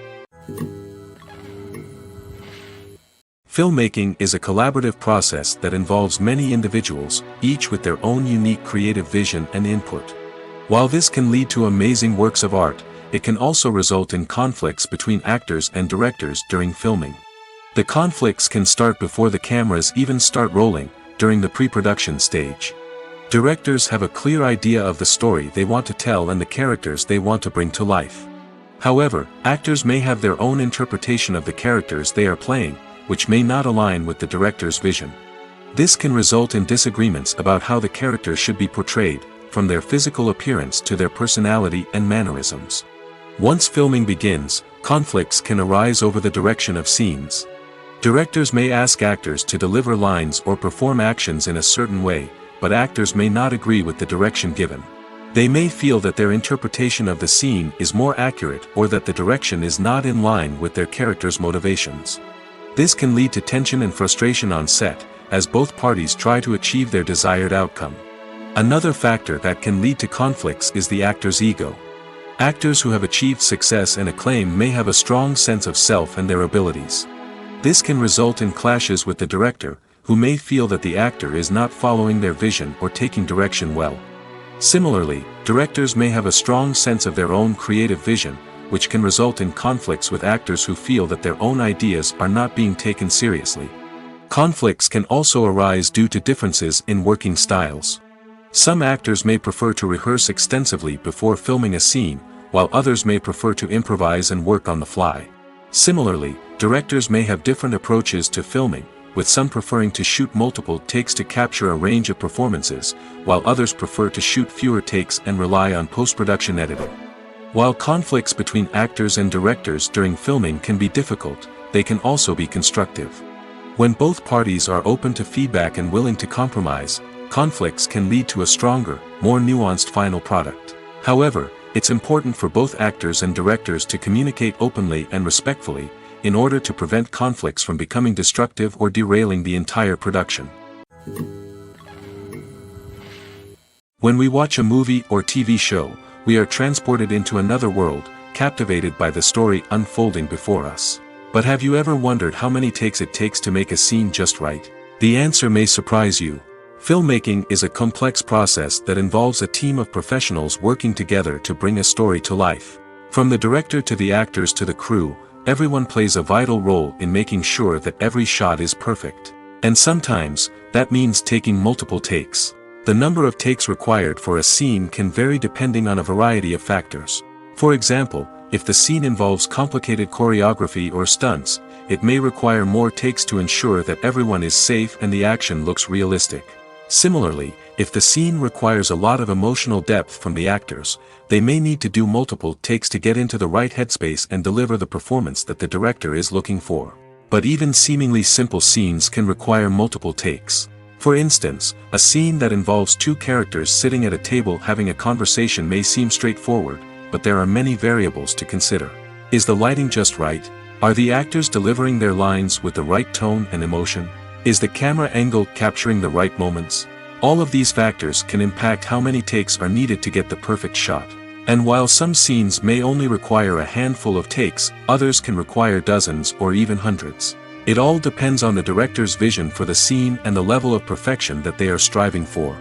Filmmaking is a collaborative process that involves many individuals, each with their own unique creative vision and input. While this can lead to amazing works of art, it can also result in conflicts between actors and directors during filming. The conflicts can start before the cameras even start rolling, during the pre-production stage. Directors have a clear idea of the story they want to tell and the characters they want to bring to life. However, actors may have their own interpretation of the characters they are playing, which may not align with the director's vision. This can result in disagreements about how the characters should be portrayed, from their physical appearance to their personality and mannerisms. Once filming begins, conflicts can arise over the direction of scenes. Directors may ask actors to deliver lines or perform actions in a certain way, but actors may not agree with the direction given. They may feel that their interpretation of the scene is more accurate or that the direction is not in line with their character's motivations. This can lead to tension and frustration on set, as both parties try to achieve their desired outcome. Another factor that can lead to conflicts is the actor's ego. Actors who have achieved success and acclaim may have a strong sense of self and their abilities. This can result in clashes with the director, who may feel that the actor is not following their vision or taking direction well. Similarly, directors may have a strong sense of their own creative vision, which can result in conflicts with actors who feel that their own ideas are not being taken seriously. Conflicts can also arise due to differences in working styles. Some actors may prefer to rehearse extensively before filming a scene, while others may prefer to improvise and work on the fly. Similarly, directors may have different approaches to filming, with some preferring to shoot multiple takes to capture a range of performances, while others prefer to shoot fewer takes and rely on post-production editing. While conflicts between actors and directors during filming can be difficult, they can also be constructive. When both parties are open to feedback and willing to compromise, conflicts can lead to a stronger, more nuanced final product. However, it's important for both actors and directors to communicate openly and respectfully, in order to prevent conflicts from becoming destructive or derailing the entire production. When we watch a movie or TV show, we are transported into another world, captivated by the story unfolding before us. But have you ever wondered how many takes it takes to make a scene just right? The answer may surprise you. Filmmaking is a complex process that involves a team of professionals working together to bring a story to life. From the director to the actors to the crew, everyone plays a vital role in making sure that every shot is perfect. And sometimes, that means taking multiple takes. The number of takes required for a scene can vary depending on a variety of factors. For example, if the scene involves complicated choreography or stunts, it may require more takes to ensure that everyone is safe and the action looks realistic. Similarly, if the scene requires a lot of emotional depth from the actors, they may need to do multiple takes to get into the right headspace and deliver the performance that the director is looking for. But even seemingly simple scenes can require multiple takes. For instance, a scene that involves two characters sitting at a table having a conversation may seem straightforward, but there are many variables to consider. Is the lighting just right? Are the actors delivering their lines with the right tone and emotion? Is the camera angle capturing the right moments? All of these factors can impact how many takes are needed to get the perfect shot. And while some scenes may only require a handful of takes, others can require dozens or even hundreds. It all depends on the director's vision for the scene and the level of perfection that they are striving for.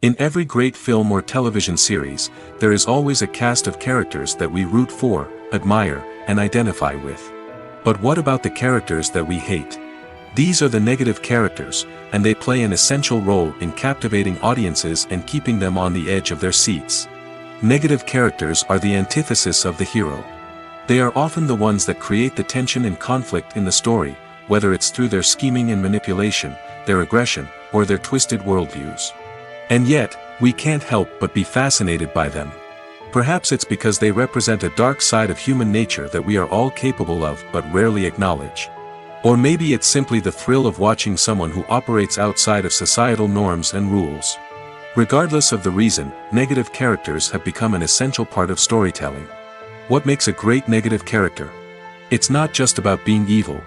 In every great film or television series, there is always a cast of characters that we root for, admire, and identify with. But what about the characters that we hate? These are the negative characters, and they play an essential role in captivating audiences and keeping them on the edge of their seats. Negative characters are the antithesis of the hero. They are often the ones that create the tension and conflict in the story, whether it's through their scheming and manipulation, their aggression, or their twisted worldviews. And yet, we can't help but be fascinated by them. Perhaps it's because they represent a dark side of human nature that we are all capable of but rarely acknowledge. Or maybe it's simply the thrill of watching someone who operates outside of societal norms and rules. Regardless of the reason, negative characters have become an essential part of storytelling. What makes a great negative character? It's not just about being evil.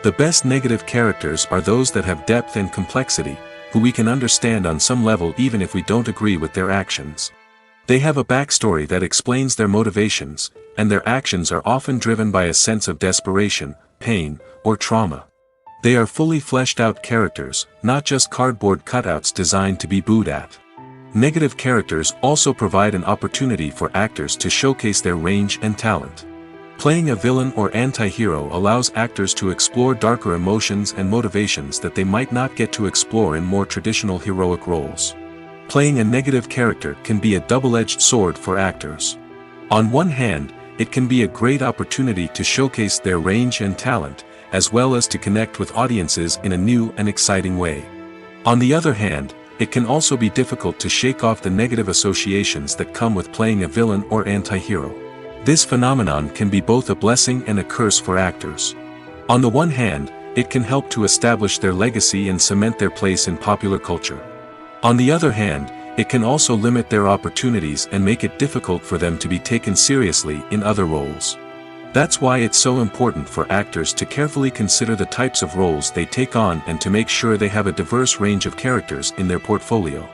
The best negative characters are those that have depth and complexity, who we can understand on some level even if we don't agree with their actions. They have a backstory that explains their motivations, and their actions are often driven by a sense of desperation, pain, or trauma. They are fully fleshed out characters, not just cardboard cutouts designed to be booed at. Negative characters also provide an opportunity for actors to showcase their range and talent. Playing a villain or anti-hero allows actors to explore darker emotions and motivations that they might not get to explore in more traditional heroic roles. Playing a negative character can be a double-edged sword for actors. On one hand, it can be a great opportunity to showcase their range and talent, as well as to connect with audiences in a new and exciting way. On the other hand, it can also be difficult to shake off the negative associations that come with playing a villain or anti-hero. This phenomenon can be both a blessing and a curse for actors. On the one hand, it can help to establish their legacy and cement their place in popular culture. On the other hand, it can also limit their opportunities and make it difficult for them to be taken seriously in other roles. That's why it's so important for actors to carefully consider the types of roles they take on and to make sure they have a diverse range of characters in their portfolio.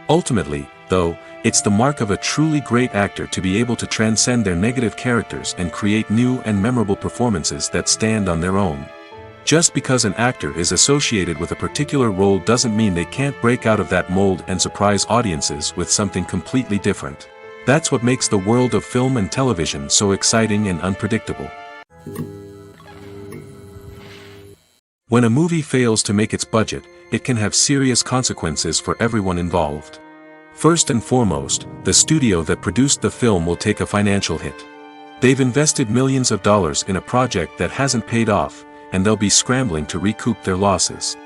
Ultimately, though, it's the mark of a truly great actor to be able to transcend their negative characters and create new and memorable performances that stand on their own. Just because an actor is associated with a particular role doesn't mean they can't break out of that mold and surprise audiences with something completely different. That's what makes the world of film and television so exciting and unpredictable. When a movie fails to make its budget, it can have serious consequences for everyone involved. First and foremost, the studio that produced the film will take a financial hit. They've invested millions of dollars in a project that hasn't paid off, and they'll be scrambling to recoup their losses.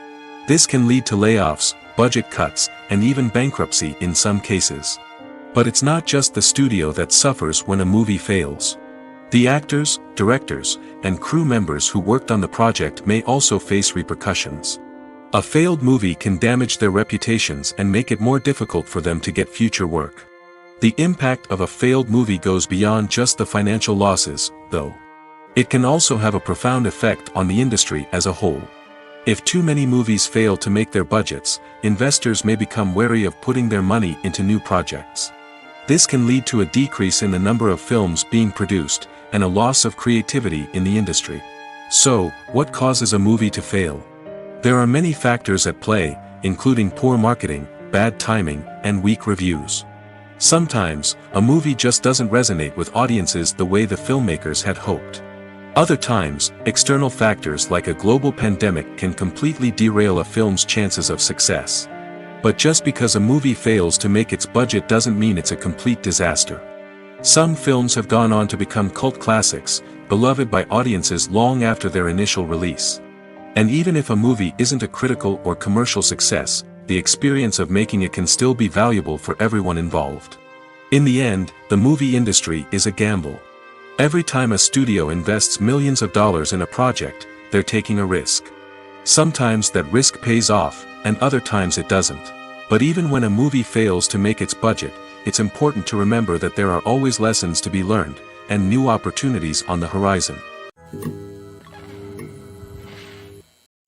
This can lead to layoffs, budget cuts, and even bankruptcy in some cases. But it's not just the studio that suffers when a movie fails. The actors, directors, and crew members who worked on the project may also face repercussions. A failed movie can damage their reputations and make it more difficult for them to get future work. The impact of a failed movie goes beyond just the financial losses, though. It can also have a profound effect on the industry as a whole. If too many movies fail to make their budgets, investors may become wary of putting their money into new projects. This can lead to a decrease in the number of films being produced, and a loss of creativity in the industry. So, what causes a movie to fail? There are many factors at play, including poor marketing, bad timing, and weak reviews. Sometimes, a movie just doesn't resonate with audiences the way the filmmakers had hoped. Other times, external factors like a global pandemic can completely derail a film's chances of success. But just because a movie fails to make its budget doesn't mean it's a complete disaster. Some films have gone on to become cult classics, beloved by audiences long after their initial release. And even if a movie isn't a critical or commercial success, the experience of making it can still be valuable for everyone involved. In the end, the movie industry is a gamble. Every time a studio invests millions of dollars in a project, they're taking a risk. Sometimes that risk pays off, and other times it doesn't. But even when a movie fails to make its budget, it's important to remember that there are always lessons to be learned, and new opportunities on the horizon.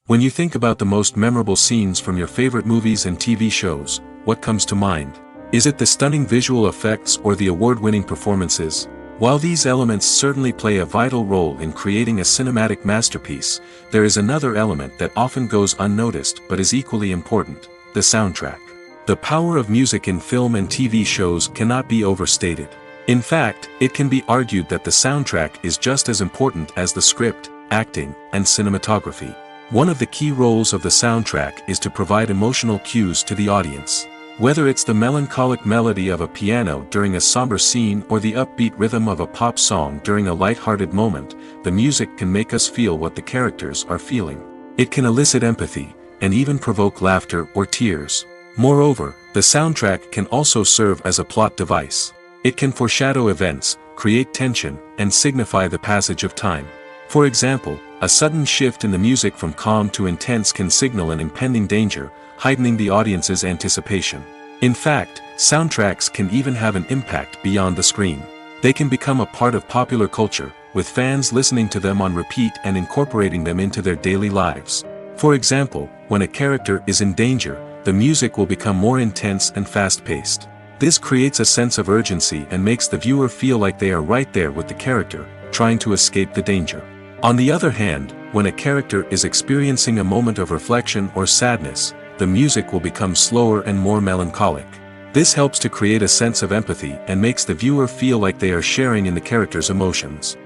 When you think about the most memorable scenes from your favorite movies and TV shows, what comes to mind? Is it the stunning visual effects or the award-winning performances? While these elements certainly play a vital role in creating a cinematic masterpiece, there is another element that often goes unnoticed but is equally important: the soundtrack. The power of music in film and TV shows cannot be overstated. In fact, it can be argued that the soundtrack is just as important as the script, acting, and cinematography. One of the key roles of the soundtrack is to provide emotional cues to the audience. Whether it's the melancholic melody of a piano during a somber scene or the upbeat rhythm of a pop song during a light-hearted moment, the music can make us feel what the characters are feeling. It can elicit empathy, and even provoke laughter or tears. Moreover, the soundtrack can also serve as a plot device. It can foreshadow events, create tension, and signify the passage of time. For example, a sudden shift in the music from calm to intense can signal an impending danger, heightening the audience's anticipation. In fact, soundtracks can even have an impact beyond the screen. They can become a part of popular culture, with fans listening to them on repeat and incorporating them into their daily lives. For example, when a character is in danger, the music will become more intense and fast-paced. This creates a sense of urgency and makes the viewer feel like they are right there with the character, trying to escape the danger. On the other hand, when a character is experiencing a moment of reflection or sadness, the music will become slower and more melancholic. This helps to create a sense of empathy and makes the viewer feel like they are sharing in the character's emotions.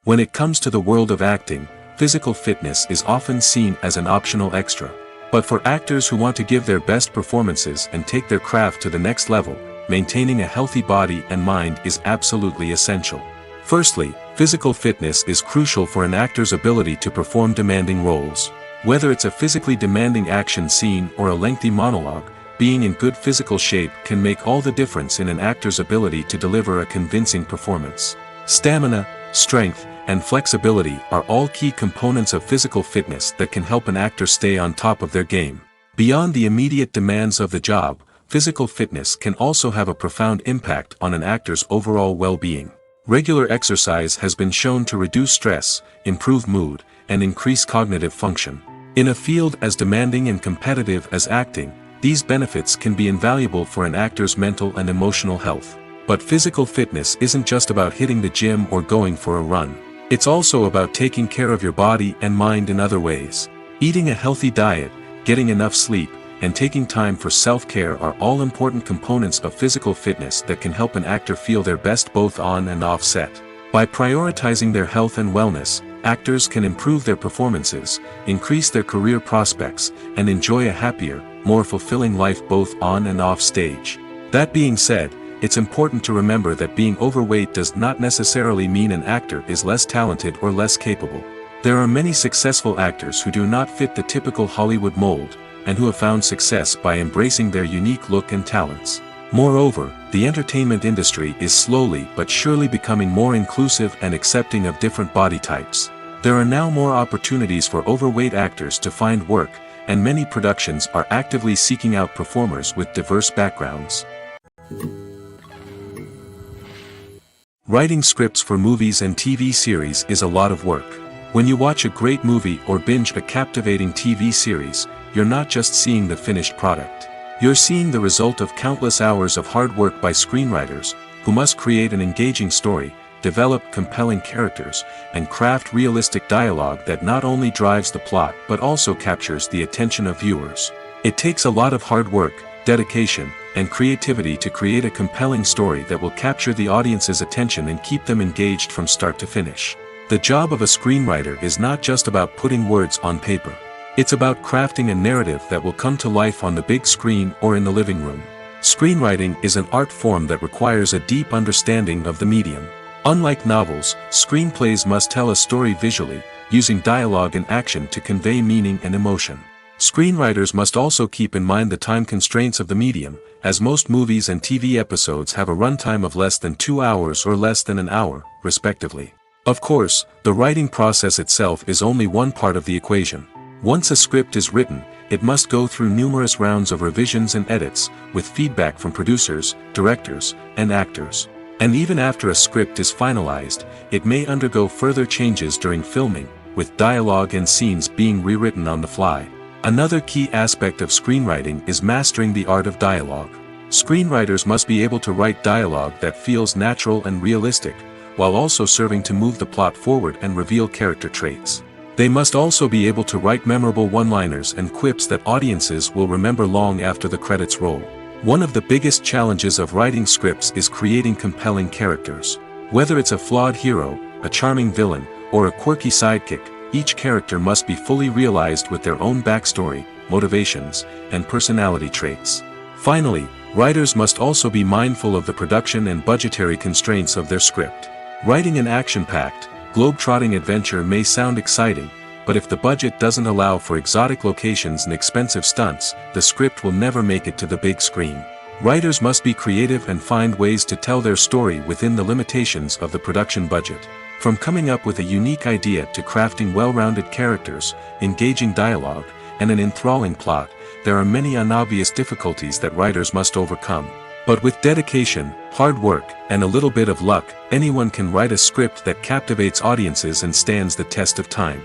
When it comes to the world of acting, physical fitness is often seen as an optional extra. But for actors who want to give their best performances and take their craft to the next level, maintaining a healthy body and mind is absolutely essential. Firstly, physical fitness is crucial for an actor's ability to perform demanding roles. Whether it's a physically demanding action scene or a lengthy monologue, being in good physical shape can make all the difference in an actor's ability to deliver a convincing performance. Stamina, strength, and flexibility are all key components of physical fitness that can help an actor stay on top of their game. Beyond the immediate demands of the job, physical fitness can also have a profound impact on an actor's overall well-being. Regular exercise has been shown to reduce stress, improve mood, and increase cognitive function. In a field as demanding and competitive as acting, these benefits can be invaluable for an actor's mental and emotional health. But physical fitness isn't just about hitting the gym or going for a run. It's also about taking care of your body and mind in other ways. Eating a healthy diet, getting enough sleep, and taking time for self-care are all important components of physical fitness that can help an actor feel their best both on and off set. By prioritizing their health and wellness, actors can improve their performances, increase their career prospects, and enjoy a happier, more fulfilling life both on and off stage. That being said, it's important to remember that being overweight does not necessarily mean an actor is less talented or less capable. There are many successful actors who do not fit the typical Hollywood mold, and who have found success by embracing their unique look and talents. Moreover, the entertainment industry is slowly but surely becoming more inclusive and accepting of different body types. There are now more opportunities for overweight actors to find work, and many productions are actively seeking out performers with diverse backgrounds. Writing scripts for movies and TV series is a lot of work. When you watch a great movie or binge a captivating TV series, you're not just seeing the finished product. You're seeing the result of countless hours of hard work by screenwriters, who must create an engaging story, develop compelling characters, and craft realistic dialogue that not only drives the plot but also captures the attention of viewers. It takes a lot of hard work, dedication, and creativity to create a compelling story that will capture the audience's attention and keep them engaged from start to finish. The job of a screenwriter is not just about putting words on paper. It's about crafting a narrative that will come to life on the big screen or in the living room. Screenwriting is an art form that requires a deep understanding of the medium. Unlike novels, screenplays must tell a story visually, using dialogue and action to convey meaning and emotion. Screenwriters must also keep in mind the time constraints of the medium, as most movies and TV episodes have a runtime of less than 2 hours or less than an hour, respectively. Of course, the writing process itself is only one part of the equation. Once a script is written, it must go through numerous rounds of revisions and edits, with feedback from producers, directors, and actors. And even after a script is finalized, it may undergo further changes during filming, with dialogue and scenes being rewritten on the fly. Another key aspect of screenwriting is mastering the art of dialogue. Screenwriters must be able to write dialogue that feels natural and realistic, while also serving to move the plot forward and reveal character traits. They must also be able to write memorable one-liners and quips that audiences will remember long after the credits roll. One of the biggest challenges of writing scripts is creating compelling characters. Whether it's a flawed hero, a charming villain, or a quirky sidekick, each character must be fully realized with their own backstory, motivations, and personality traits. Finally, writers must also be mindful of the production and budgetary constraints of their script. Writing an action-packed, globe-trotting adventure may sound exciting, but if the budget doesn't allow for exotic locations and expensive stunts, the script will never make it to the big screen. Writers must be creative and find ways to tell their story within the limitations of the production budget. From coming up with a unique idea to crafting well-rounded characters, engaging dialogue, and an enthralling plot, there are many unobvious difficulties that writers must overcome. But with dedication, hard work, and a little bit of luck, anyone can write a script that captivates audiences and stands the test of time.